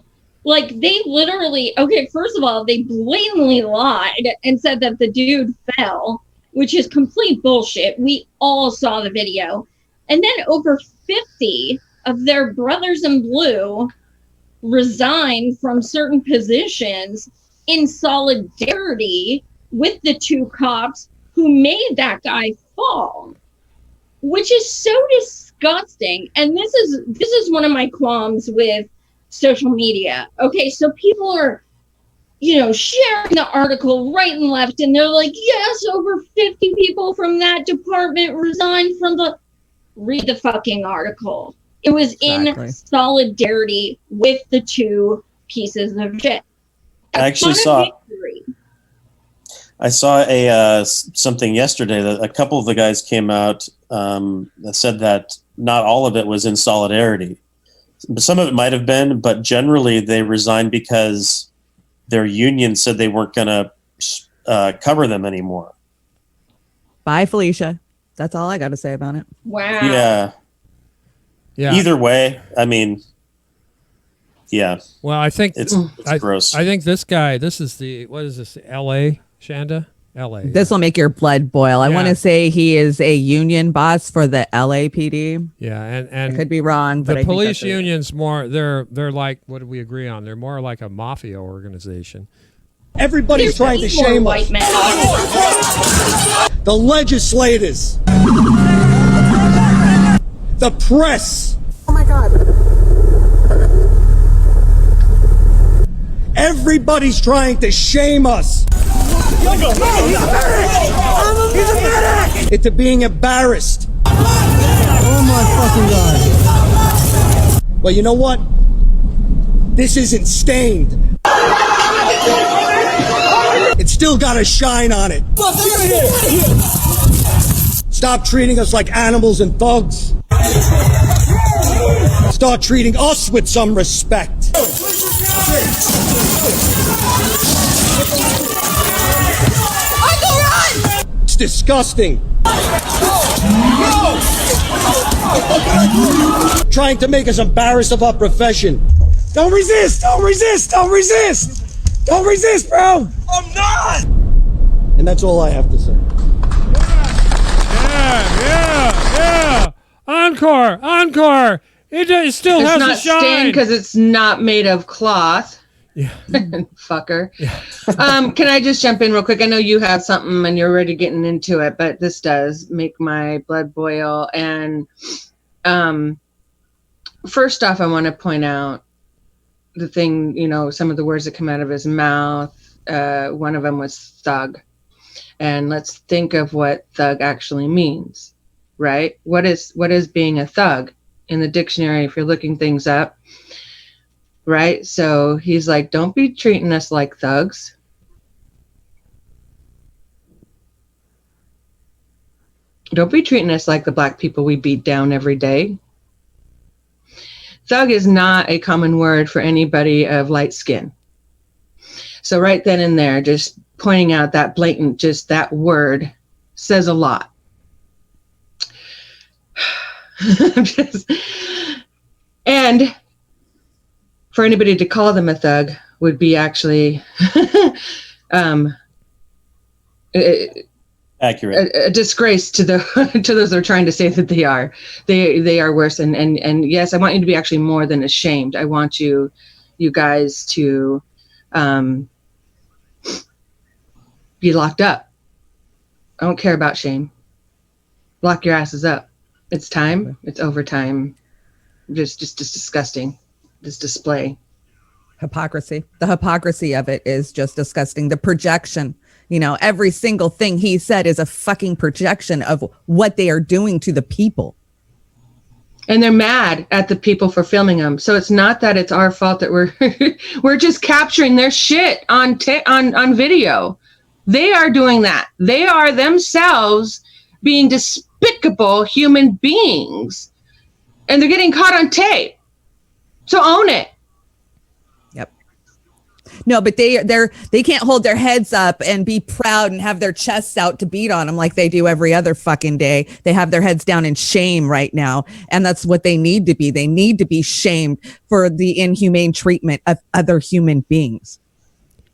Like, they literally, okay, first of all, they blatantly lied and said that the dude fell, which is complete bullshit. We all saw the video. And then over 50 of their brothers in blue resigned from certain positions in solidarity with the two cops who made that guy fall, which is so disgusting. And this is one of my qualms with social media. Okay, so people are, you know, sharing the article right and left, and they're like, yes, over 50 people from that department resigned from the... Read the fucking article. It was in solidarity with the two pieces of shit. I saw a something yesterday that a couple of the guys came out that said that not all of it was in solidarity. Some of it might have been, but generally they resigned because their union said they weren't going to cover them anymore. Bye, Felicia. That's all I got to say about it. Wow. Yeah. Either way, I mean, yeah. Well, I think it's gross. I think this guy, this is what is this, L.A., Shanda? L.A. This will make your blood boil. I want to say he is a union boss for the LAPD. Yeah, and I could be wrong, but the police union's more, they're like, what did we agree on? They're more like a mafia organization. Everybody's trying to shame us. The legislators. The press. Oh my God. Everybody's trying to shame us. Into being embarrassed. Oh my fucking God. Well, you know what? This isn't stained. It's still got a shine on it. Stop treating us like animals and thugs. Start treating us with some respect. It's disgusting. Trying to make us embarrassed of our profession. Don't resist! Don't resist! Don't resist! Don't resist, bro! I'm not! And that's all I have to say. Yeah. Encore. It still has a shine. It's not stained because it's not made of cloth. Yeah. Fucker. Yeah. Can I just jump in real quick? I know you have something and you're already getting into it, but this does make my blood boil. And first off, I want to point out the thing, you know, some of the words that come out of his mouth. One of them was thug. And let's think of what thug actually means, right? What is being a thug in the dictionary if you're looking things up? Right? So he's like, don't be treating us like thugs. Don't be treating us like the black people we beat down every day. Thug is not a common word for anybody of light skin. So right then and there, just pointing out that blatant, just that word says a lot. And for anybody to call them a thug would be actually accurate. A disgrace to the to those that are trying to say that they are. They are worse. And yes, I want you to be actually more than ashamed. I want you guys to be locked up. I don't care about shame. Lock your asses up. It's time. It's overtime. Just disgusting. This display. Hypocrisy. The hypocrisy of it is just disgusting. The projection, every single thing he said is a fucking projection of what they are doing to the people. And they're mad at the people for filming them. So it's not that it's our fault that we're just capturing their shit on video. They are doing that. They are themselves being despicable human beings. And they're getting caught on tape. So own it. Yep. No, but they can't hold their heads up and be proud and have their chests out to beat on them like they do every other fucking day. They have their heads down in shame right now. And that's what they need to be. They need to be shamed for the inhumane treatment of other human beings.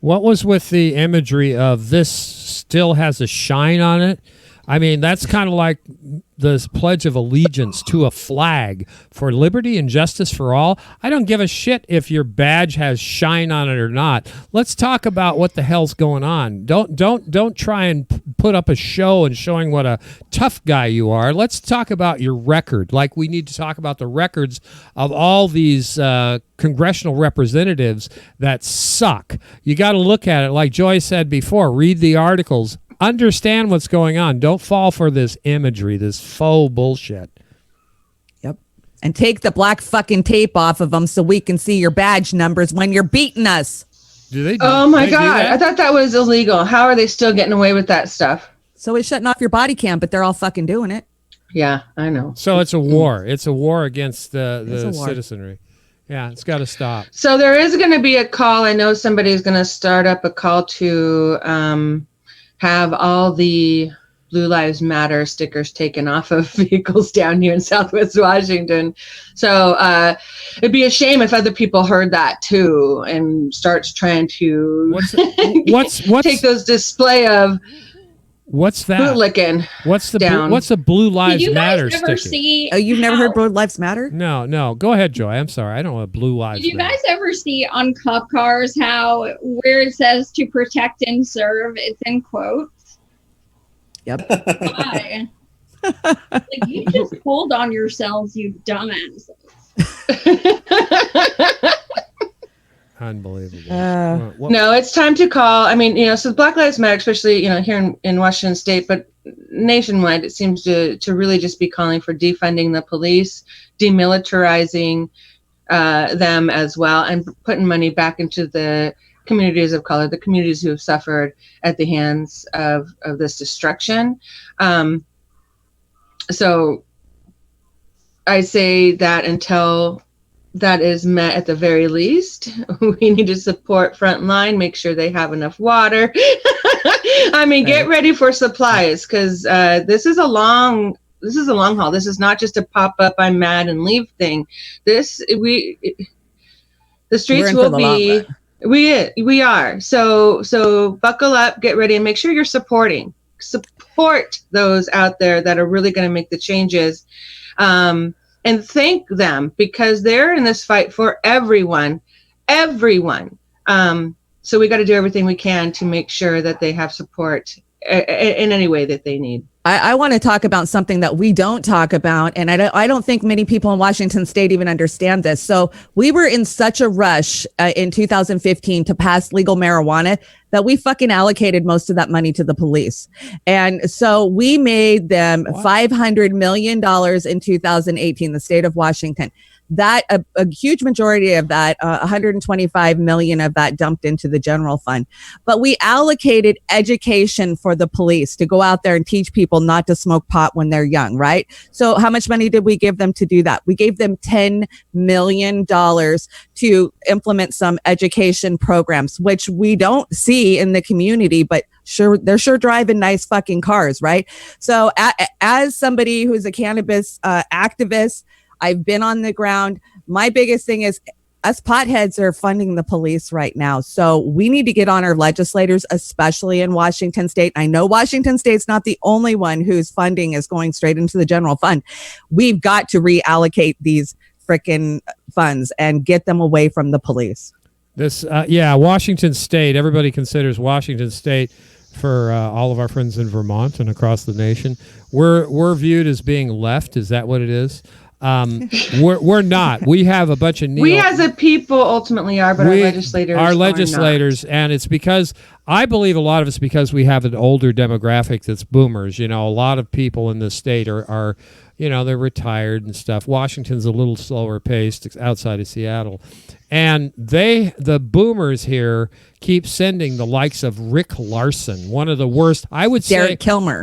What was with the imagery of this still has a shine on it? I mean, that's kind of like the Pledge of Allegiance to a flag for liberty and justice for all. I don't give a shit if your badge has shine on it or not. Let's talk about what the hell's going on. Don't try and put up a show and showing what a tough guy you are. Let's talk about your record. Like we need to talk about the records of all these congressional representatives that suck. You got to look at it like Joy said before. Read the articles. Understand what's going on. Don't fall for this imagery, this faux bullshit. Yep. And take the black fucking tape off of them so we can see your badge numbers when you're beating us. Do they? Oh my God. I thought that was illegal. How are they still getting away with that stuff? So it's shutting off your body cam, but they're all fucking doing it. Yeah, I know. So it's a war. It's a war against the citizenry. Yeah, it's got to stop. So there is going to be a call. I know somebody's going to start up a call to have all the Blue Lives Matter stickers taken off of vehicles down here in Southwest Washington. So it'd be a shame if other people heard that too and starts trying to what's take those display of what's that bootlicking. What's the down. What's a Blue Lives Matter Did you guys ever sticker? see? Oh, you've never heard Blue Lives Matter? No. Go ahead, Joy. I'm sorry. I don't know what Blue Lives Did you Matter. guys ever see on cop cars how where it says to protect and serve, it's in quotes? Yep. Why? Like you just pulled on yourselves, you dumbasses. Unbelievable. No, it's time to call. I mean, so Black Lives Matter, especially, here in Washington State, but nationwide, it seems to really just be calling for defunding the police, demilitarizing them as well, and putting money back into the communities of color, the communities who have suffered at the hands of this destruction. So I say that until that is met at the very least, we need to support frontline, make sure they have enough water. I mean, get ready for supplies because this is a long haul. This is not just a pop up, I'm mad and leave thing. The streets will be. We are. So buckle up, get ready, and make sure you're support those out there that are really going to make the changes. And thank them because they're in this fight for everyone. So we got to do everything we can to make sure that they have support in any way that they need. I want to talk about something that we don't talk about, and I don't think many people in Washington State even understand this. So we were in such a rush in 2015 to pass legal marijuana that we fucking allocated most of that money to the police. And so we made them $500 million in 2018, the state of Washington. That a huge majority of that, 125 million of that dumped into the general fund. But we allocated education for the police to go out there and teach people not to smoke pot when they're young, right? So how much money did we give them to do that? We gave them $10 million to implement some education programs, which we don't see in the community, but they're sure driving nice fucking cars, right? So as somebody who's a cannabis activist, I've been on the ground. My biggest thing is us potheads are funding the police right now. So we need to get on our legislators, especially in Washington State. I know Washington State's not the only one whose funding is going straight into the general fund. We've got to reallocate these frickin' funds and get them away from the police. Washington State. Everybody considers Washington State, for all of our friends in Vermont and across the nation, we're viewed as being left. Is that what it is? We're not. We have a bunch of we as a people ultimately are, but our legislators not. And it's because I believe a lot of it's because we have an older demographic that's boomers. A lot of people in the state are they're retired and stuff. Washington's a little slower paced outside of Seattle. And the boomers here keep sending the likes of Rick Larson, one of the worst, I would say.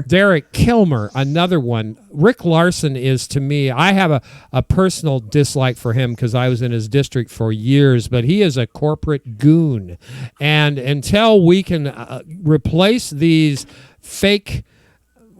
Derek Kilmer, another one. Rick Larson is, to me, I have a personal dislike for him because I was in his district for years, but he is a corporate goon. And until we can replace these fake,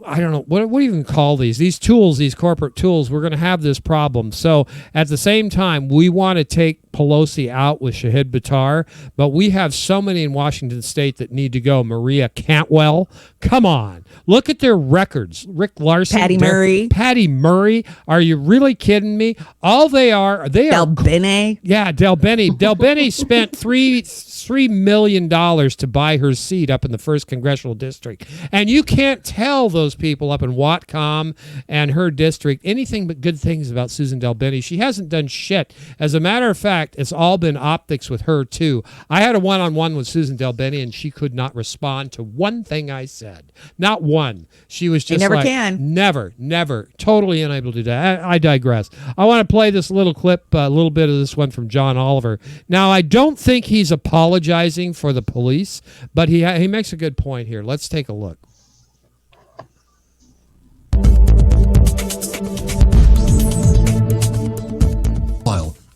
I don't know, what do you even call these tools, these corporate tools, we're going to have this problem. So at the same time, we want to take Pelosi out with Shahid Buttar, but we have so many in Washington State that need to go. Maria Cantwell, come on. Look at their records. Rick Larson. Patty Murray. Are you really kidding me? All they are. Del Bene. Yeah, Del Bene. Del Bene spent $3 million to buy her seat up in the 1st Congressional District. And you can't tell those people up in Whatcom and her district anything but good things about Susan Del Bene. She hasn't done shit. As a matter of fact, it's all been optics with her, too. I had a one-on-one with Susan Del Bene, and she could not respond to one thing I said. Not one. She was just never. Totally unable to do that. I digress. I want to play this little clip, a little bit of this one from John Oliver. Now, I don't think he's apologizing for the police, but he makes a good point here. Let's take a look.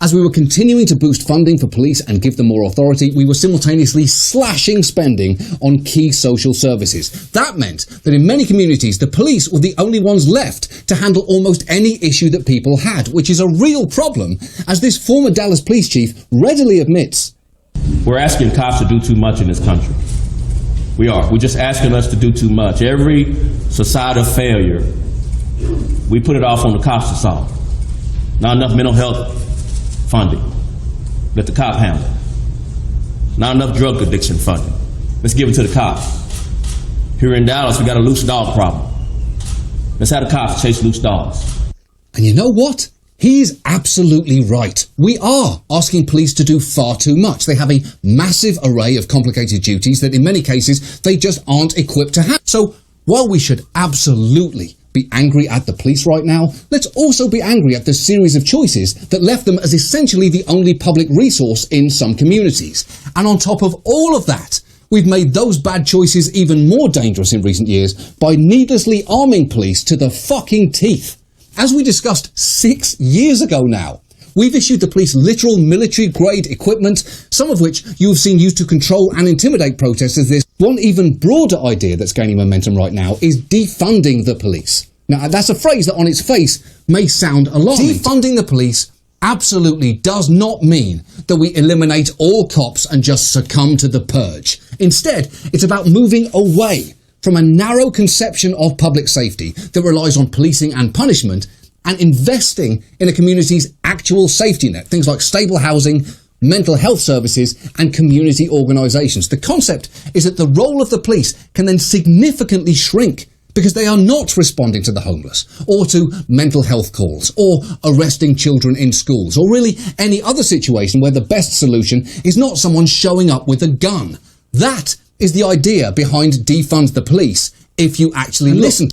As we were continuing to boost funding for police and give them more authority, we were simultaneously slashing spending on key social services. That meant that in many communities, the police were the only ones left to handle almost any issue that people had, which is a real problem, as this former Dallas police chief readily admits. We're asking cops to do too much in this country. We are. We're just asking us to do too much. Every societal failure, we put it off on the cops to solve. Not enough mental health funding. Let the cop handle it. Not enough drug addiction funding. Let's give it to the cops. Here in Dallas, we got a loose dog problem. Let's have the cops chase loose dogs. And you know what? He's absolutely right. We are asking police to do far too much. They have a massive array of complicated duties that in many cases they just aren't equipped to handle. So while we should absolutely be angry at the police right now, let's also be angry at the series of choices that left them as essentially the only public resource in some communities. And on top of all of that, we've made those bad choices even more dangerous in recent years by needlessly arming police to the fucking teeth. As we discussed 6 years ago now, we've issued the police literal military-grade equipment, some of which you have seen used to control and intimidate protesters. This one even broader idea that's gaining momentum right now is defunding the police. Now, that's a phrase that on its face may sound alarming. Defunding the police absolutely does not mean that we eliminate all cops and just succumb to the purge. Instead, it's about moving away from a narrow conception of public safety that relies on policing and punishment and investing in a community's actual safety net, things like stable housing, mental health services, and community organisations. The concept is that the role of the police can then significantly shrink because they are not responding to the homeless, or to mental health calls, or arresting children in schools, or really any other situation where the best solution is not someone showing up with a gun. That is the idea behind defund the police, if you actually listen.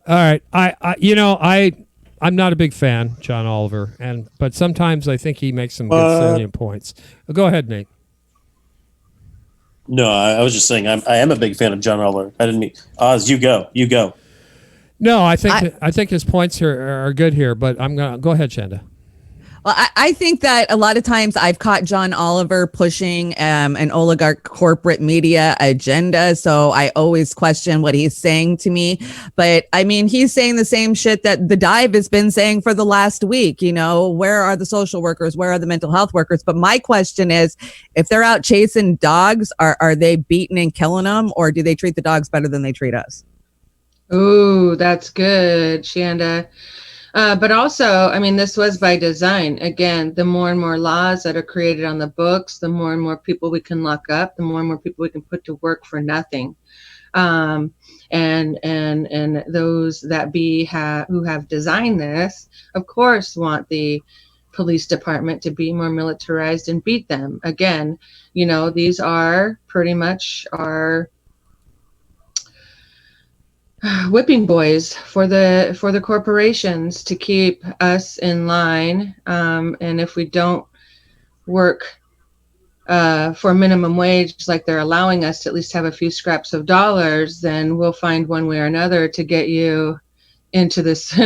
All right, I'm not a big fan, John Oliver, but sometimes I think he makes some good salient points. Go ahead, Nate. No, I was just saying I am a big fan of John Oliver. I didn't mean Oz. You go. No, I think his points here are good here, but I'm gonna go ahead, Shanda. Well, I think that a lot of times I've caught John Oliver pushing an oligarch corporate media agenda. So I always question what he's saying to me. But I mean, he's saying the same shit that the Dive has been saying for the last week. Where are the social workers? Where are the mental health workers? But my question is, if they're out chasing dogs, are they beating and killing them? Or do they treat the dogs better than they treat us? Ooh, that's good, Shanda. But also, I mean, this was by design. Again, the more and more laws that are created on the books, the more and more people we can lock up, the more and more people we can put to work for nothing. and those that who have designed this, of course, want the police department to be more militarized and beat them. Again, these are pretty much our whipping boys for the corporations to keep us in line. And if we don't work for minimum wage, like they're allowing us to at least have a few scraps of dollars, then we'll find one way or another to get you into this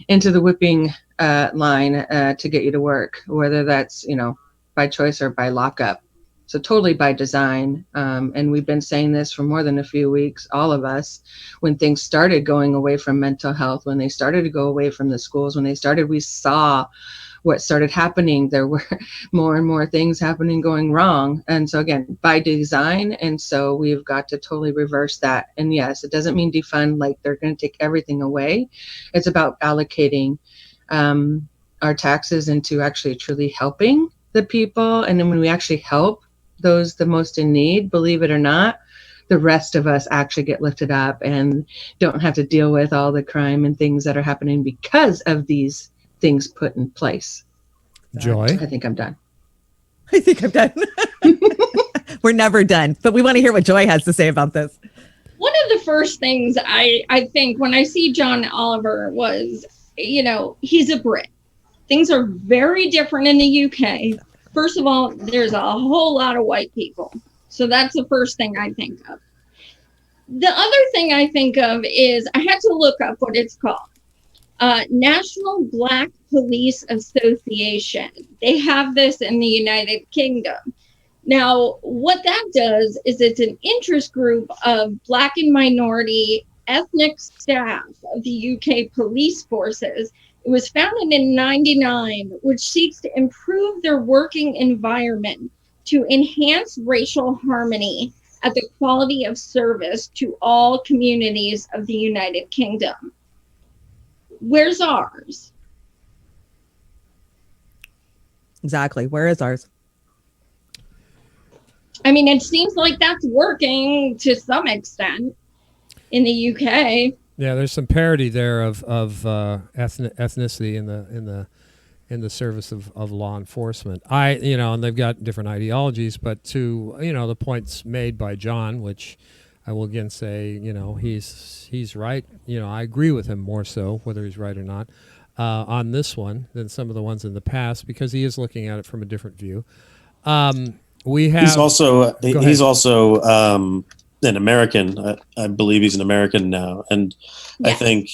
into the whipping line to get you to work, whether that's by choice or by lockup. So totally by design. And we've been saying this for more than a few weeks, all of us, when things started going away from mental health, when they started to go away from the schools, we saw what started happening. There were more and more things happening going wrong. And so again, by design. And so we've got to totally reverse that. And yes, it doesn't mean defund, like they're going to take everything away. It's about allocating our taxes into actually truly helping the people. And then when we actually help those the most in need, believe it or not, the rest of us actually get lifted up and don't have to deal with all the crime and things that are happening because of these things put in place. Joy? I think I'm done. We're never done, but we want to hear what Joy has to say about this. One of the first things I think when I see John Oliver was, he's a Brit. Things are very different in the UK. First of all, there's a whole lot of white people. So that's the first thing I think of. The other thing I think of is I had to look up what it's called. National Black Police Association. They have this in the United Kingdom. Now, what that does is it's an interest group of Black and minority ethnic staff of the UK police forces. It was founded in 1999, which seeks to improve their working environment to enhance racial harmony at the quality of service to all communities of the United Kingdom. Where's ours? Exactly. Where is ours? I mean, it seems like that's working to some extent in the UK. Yeah, there's some parity there of ethnicity in the service of law enforcement. And they've got different ideologies, but to the points made by John, which I will again say, he's right. I agree with him more so, whether he's right or not, on this one than some of the ones in the past, because he is looking at it from a different view. He's also an American. I believe he's an American now, and I think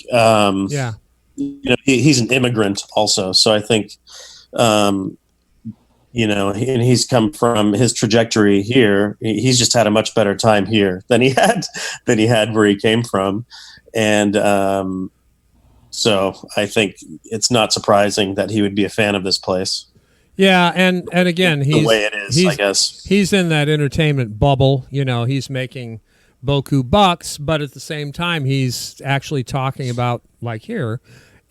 he's an immigrant also. So I think and he's come from his trajectory here. He's just had a much better time here than he had where he came from, and so I think it's not surprising that he would be a fan of this place. Yeah, and again, he's the way it is, I guess. He's in that entertainment bubble. He's making beaucoup bucks, but at the same time, he's actually talking about, like here,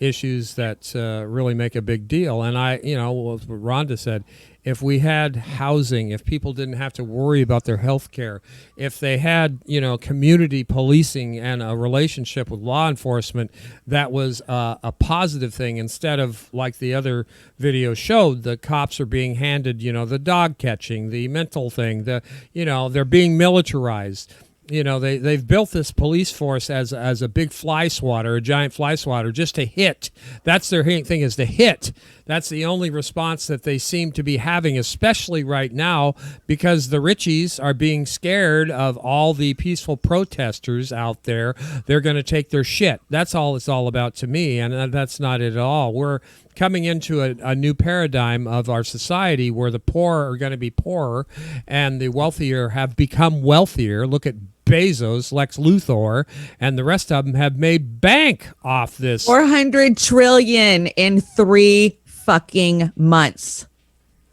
issues that really make a big deal. And what Rhonda said, if we had housing, if people didn't have to worry about their health care, if they had, community policing and a relationship with law enforcement, that was a positive thing, instead of, like the other video showed, the cops are being handed, the dog catching, the mental thing, they're being militarized. They've built this police force as a big fly swatter, a giant fly swatter, just to hit. That's their thing, is to hit. That's the only response that they seem to be having, especially right now, because the Richies are being scared of all the peaceful protesters out there. They're going to take their shit. That's all it's all about to me, and that's not it at all. We're coming into a new paradigm of our society where the poor are going to be poorer and the wealthier have become wealthier. Look at Bezos, Lex Luthor, and the rest of them have made bank off this. 400 trillion in 3 fucking months.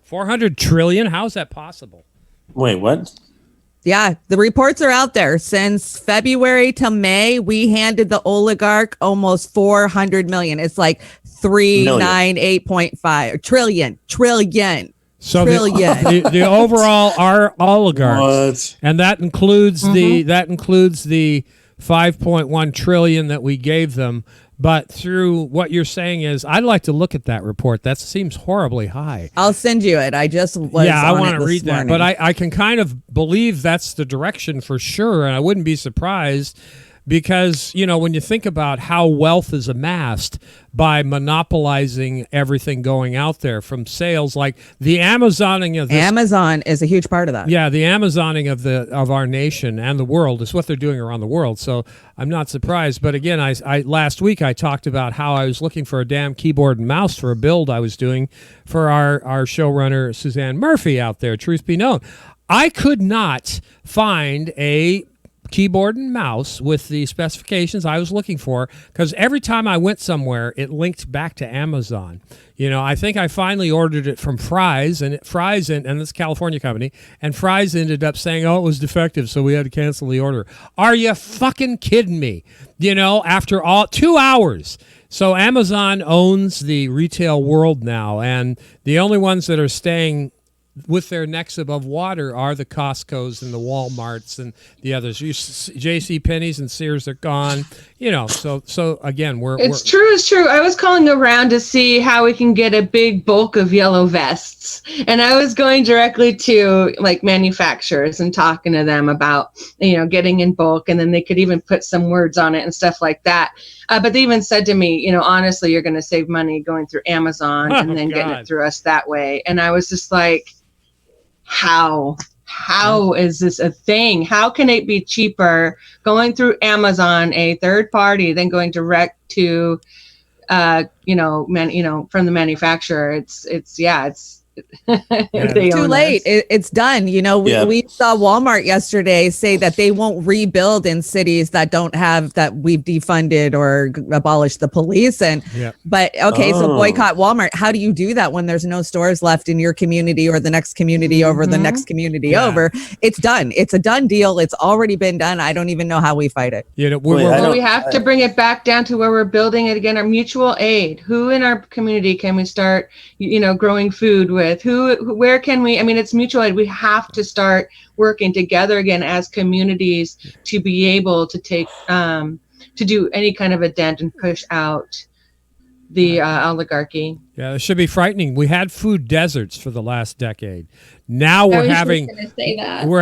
400 trillion? How's that possible? Wait, what? Yeah, the reports are out there. Since February to May, we handed the oligarch almost 400 million. It's like 398.5 trillion. So the overall our oligarchs, and that includes the 5.1 trillion that we gave them. But through what you're saying is, I'd like to look at that report. That seems horribly high. I'll send you it. I just was I on want it to this read that. morning. But I can kind of believe that's the direction for sure, and I wouldn't be surprised because, you know, when you think about how wealth is amassed by monopolizing everything going out there from sales, like the Amazoning of this. Amazon is a huge part of that. Yeah, the Amazoning of our nation and the world is what they're doing around the world. So I'm not surprised. But again, I last week I talked about how I was looking for a damn keyboard and mouse for a build I was doing for our showrunner Suzanne Murphy out there. Truth be known, I could not find a keyboard and mouse with the specifications I was looking for, because every time I went somewhere, it linked back to Amazon. You know, I think I finally ordered it from Fry's, and Fry's, and it's a California company, and Fry's ended up saying, oh, it was defective, so we had to cancel the order. Are you fucking kidding me? You know, after all 2 hours. So Amazon owns the retail world now, and the only ones that are staying with their necks above water are the Costco's and the Walmarts and the others. J.C. Penney's and Sears are gone. You know, so again, It's true. I was calling around to see how we can get a big bulk of yellow vests, and I was going directly to like manufacturers and talking to them about, you know, getting in bulk, and then they could even put some words on it and stuff like that. But they even said to me, you know, honestly, you're going to save money going through Amazon and then getting it through us that way. And I was just like, how is this a thing? How can it be cheaper going through Amazon, a third party, than going direct to, from the manufacturer? It's too late. It's done. You know, we saw Walmart yesterday say that they won't rebuild in cities that don't have, that we've defunded or abolished the police. But okay, so boycott Walmart. How do you do that when there's no stores left in your community or the next community over the next community over? It's done. It's a done deal. It's already been done. I don't even know how we fight it. We have to bring it back down to where we're building it again. Our mutual aid. Who in our community can we start, growing food with? Where can we? I mean, it's mutual aid. We have to start working together again as communities to be able to take to do any kind of a dent and push out the oligarchy. Yeah, it should be frightening. We had food deserts for the last decade. Now we're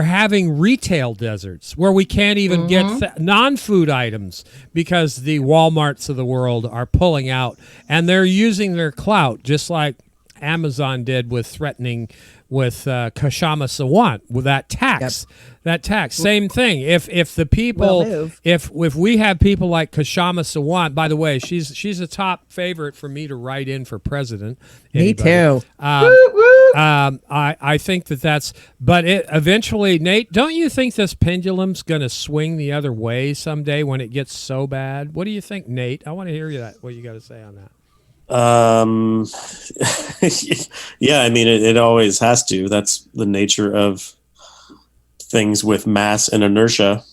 having retail deserts where we can't even get non-food items because the Walmarts of the world are pulling out, and they're using their clout just like Amazon did with threatening with Kashama Sawant with that tax. That tax, same thing. If the people, if we have people like Kashama Sawant, by the way, she's a top favorite for me to write in for president. Me too. I think that's, but it eventually, Nate, don't you think this pendulum's going to swing the other way someday when it gets so bad? What do you think, Nate? I want to hear what you got to say on that. Yeah, I mean, it always has to. That's the nature of things with mass and inertia.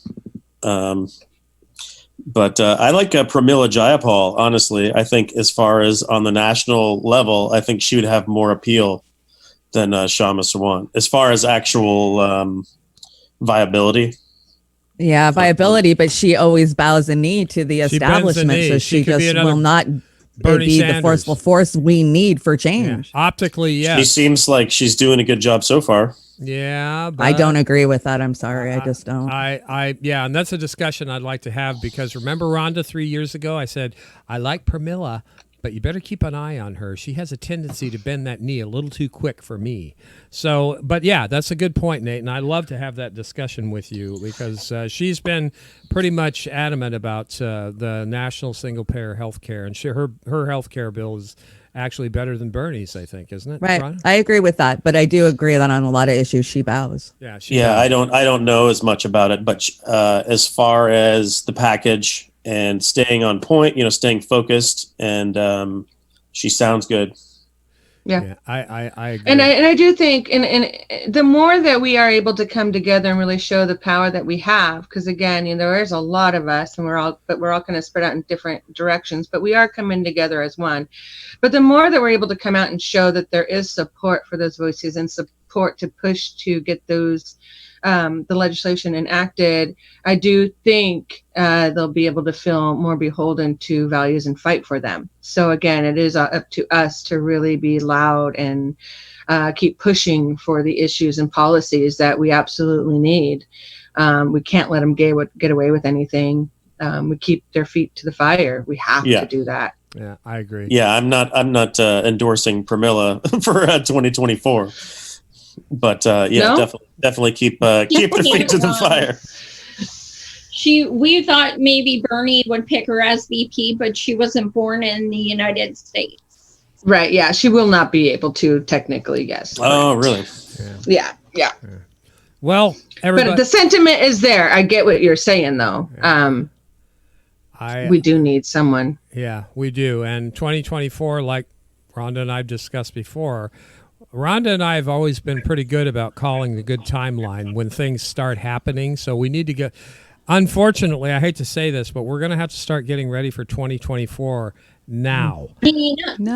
But I like Pramila Jayapal, honestly. I think as far as on the national level, I think she would have more appeal than Kshama Sawant as far as actual viability. Viability, but she always bows the knee to the establishment, so she just will not be the forceful force we need for change. Yeah. Optically, yes. She seems like she's doing a good job so far. Yeah, but I don't agree with that. I'm sorry, I just don't. And that's a discussion I'd like to have, because remember Rhonda 3 years ago? I said I like Pramila, but you better keep an eye on her. She has a tendency to bend that knee a little too quick for me. So, but yeah, that's a good point, Nate, and I'd love to have that discussion with you, because she's been pretty much adamant about the national single-payer health care, and her health care bill is actually better than Bernie's, I think, isn't it? Right. Rhonda? I agree with that, but I do agree that on a lot of issues she bows. Yeah, I don't know as much about it, but as far as the package and staying on point, staying focused, and she sounds good. Yeah, I agree. And I do think, and the more that we are able to come together and really show the power that we have, because again, there's a lot of us, and we're all kind of spread out in different directions, but we are coming together as one. But the more that we're able to come out and show that there is support for those voices and support support to push to get those the legislation enacted, I do think they'll be able to feel more beholden to values and fight for them. So again, it is up to us to really be loud and keep pushing for the issues and policies that we absolutely need. We can't let them get away with anything. We keep their feet to the fire. We have to do that. Yeah, I agree. Yeah, I'm not endorsing Pramila for 2024, but No? definitely keep their feet to the fire. We thought maybe Bernie would pick her as VP, but she wasn't born in the United States. Right. Yeah, she will not be able to technically. Yes. Oh, really? Yeah. Well, everybody, but the sentiment is there. I get what you're saying, though. We do need someone. Yeah, we do. And 2024, like Rhonda and I have discussed before, Rhonda and I have always been pretty good about calling the good timeline when things start happening. So we need to get, unfortunately, I hate to say this, but we're going to have to start getting ready for 2024 now. Nina. I'm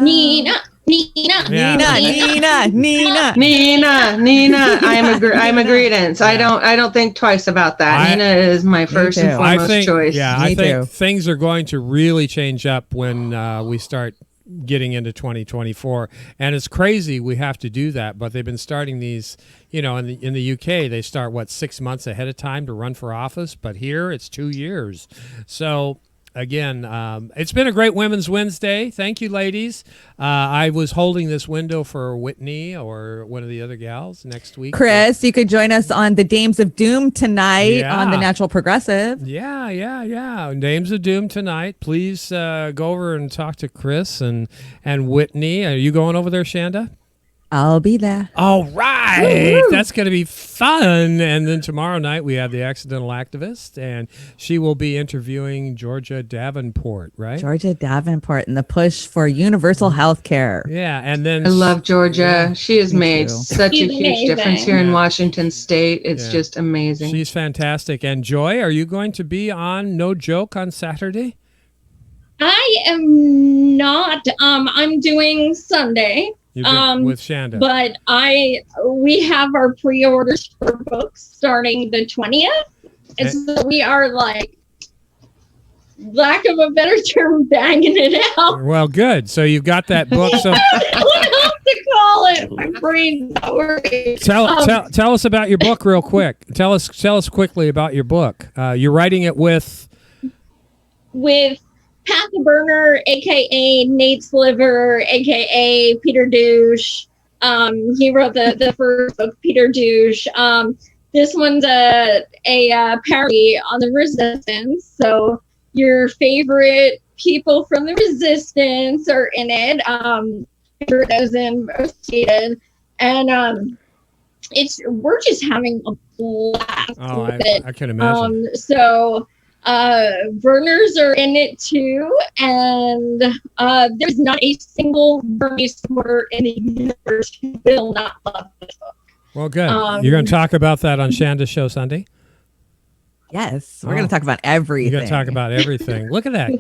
agreeance. I don't think twice about that. Nina is my first and foremost choice. Yeah, I think things are going to really change up when we start getting into 2024, and it's crazy we have to do that, but they've been starting these, in the UK they start 6 months ahead of time to run for office, but here it's 2 years. So again, it's been a great Women's Wednesday. Thank you, ladies. I was holding this window for Whitney or one of the other gals next week. Chris, you could join us on the Dames of Doom tonight on the Natural Progressive. Yeah. Dames of Doom tonight. Please go over and talk to Chris and Whitney. Are you going over there, Shanda? I'll be there. All right. Woo-hoo. That's going to be fun. And then tomorrow night we have the Accidental Activist, and she will be interviewing Georgia Davenport, right? Georgia Davenport and the push for universal health care. Yeah. And then I love Georgia. Yeah. She has made such a huge amazing. difference here in Washington State. It's just amazing. She's fantastic. And Joy, are you going to be on No Joke on Saturday? I am not. I'm doing Sunday. With Shanda. But we have our pre-orders for books starting the 20th. And so we are lack of a better term, banging it out. Well, good. So you've got that book. So I don't know what to call it. My brain's not working. Tell us about your book real quick. Tell us quickly about your book. You're writing it with Pat the Burner, a.k.a. Nate Sliver, a.k.a. Peter Douche. He wrote the first book, Peter Douche. This one's a parody on the Resistance. So your favorite people from the Resistance are in it. Those in Rotated. And we're just having a blast with it. I can imagine. Burners are in it too, and there's not a single Bernie supporter in the universe who will not love this book. Well, good. You're going to talk about that on Shanda's show Sunday? Yes, we're going to talk about everything. You're going to talk about everything. Look at that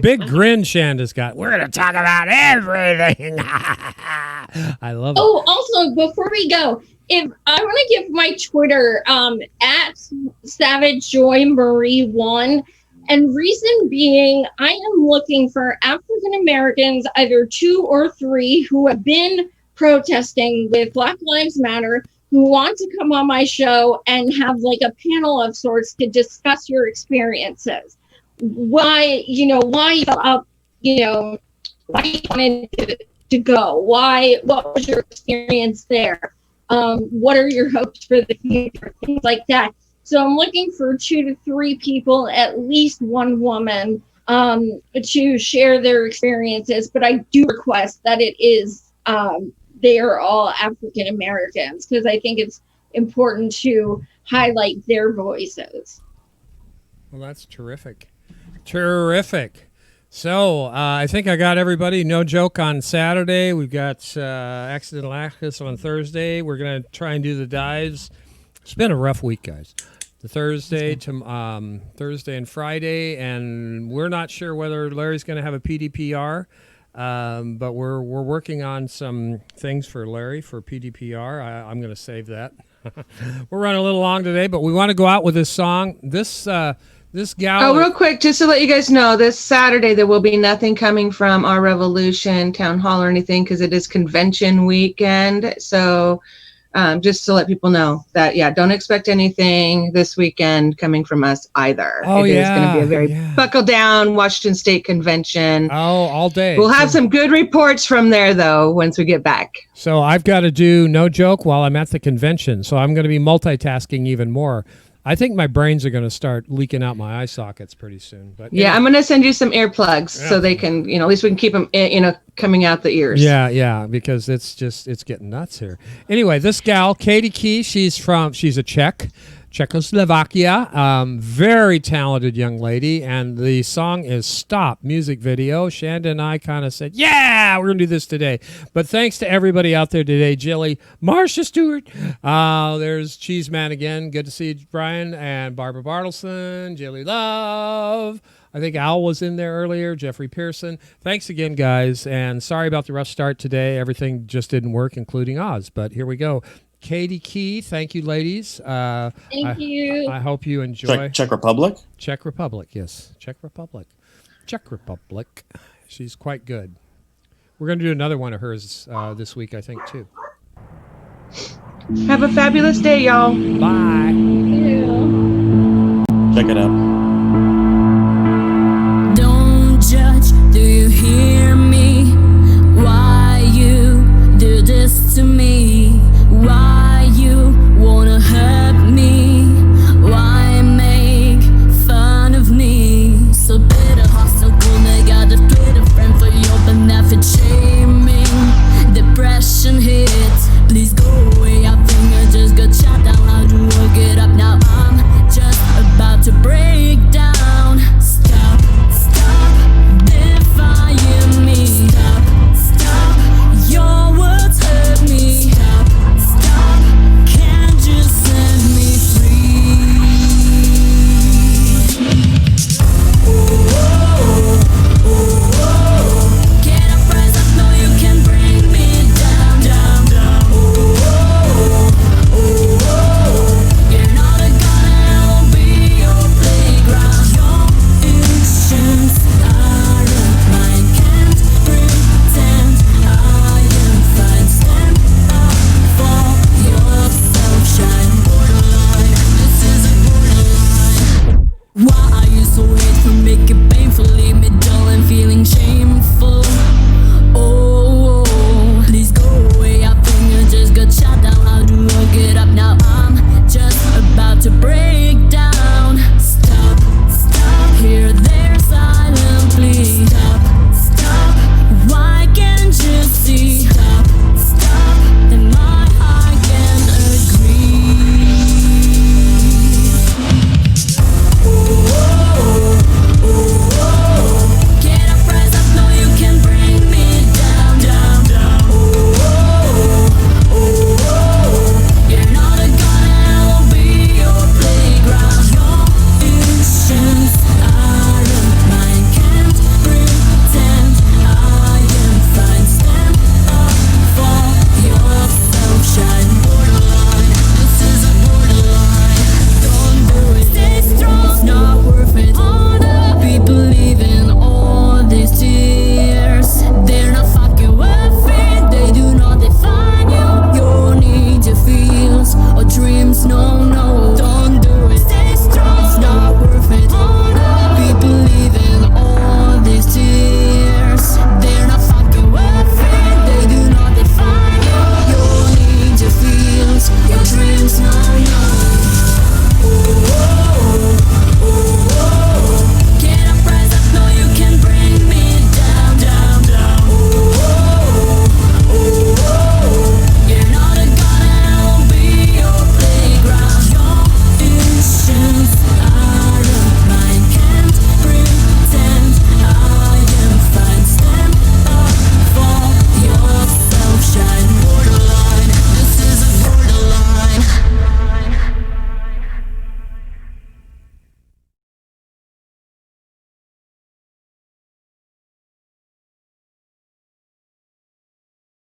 big grin Shanda's got. We're going to talk about everything. I love it. Oh, also, before we go, if I want to give my Twitter at Savage Joy Marie 1, and reason being, I am looking for African Americans, either 2 or 3, who have been protesting with Black Lives Matter, who want to come on my show and have a panel of sorts to discuss your experiences. Why you felt up, why you wanted to go? What was your experience there? What are your hopes for the future? Things like that. So I'm looking for 2 to 3 people, at least one woman, to share their experiences. But I do request that it is they are all African Americans, because I think it's important to highlight their voices. Well, that's terrific. Terrific. So I think I got everybody. No Joke on Saturday. We've got Accidental Activist on Thursday. We're going to try and do the dives. It's been a rough week, guys. The Thursday and Friday, and we're not sure whether Larry's going to have a PDPR. But we're working on some things for Larry for PDPR. I'm going to save that. We're running a little long today, but we want to go out with this song. This gal. Oh, real quick, just to let you guys know, this Saturday there will be nothing coming from Our Revolution Town Hall or anything because it is convention weekend. So just to let people know that, don't expect anything this weekend coming from us either. Oh, it is going to be a very buckle down Washington State convention. Oh, all day. We'll have some good reports from there, though, once we get back. So I've got to do No Joke while I'm at the convention. So I'm going to be multitasking even more. I think my brains are going to start leaking out my eye sockets pretty soon. But I'm going to send you some earplugs so they can, at least we can keep them, coming out the ears. Yeah, because it's getting nuts here. Anyway, this gal, Katie Key, she's a Czechoslovakia, very talented young lady, and the song is Stop music video. Shanda and I kind of said, yeah, we're going to do this today. But thanks to everybody out there today, Jilly, Marcia Stewart, there's Cheeseman again, good to see you, Brian, and Barbara Bartleson, Jilly Love, I think Al was in there earlier, Jeffrey Pearson. Thanks again, guys, and sorry about the rough start today. Everything just didn't work, including Oz, but here we go. Katie Key, thank you, ladies. Thank you. I hope you enjoy. Czech Republic? Czech Republic, yes. Czech Republic. She's quite good. We're going to do another one of hers this week, I think, too. Have a fabulous day, y'all. Bye. Thank you. Check it out.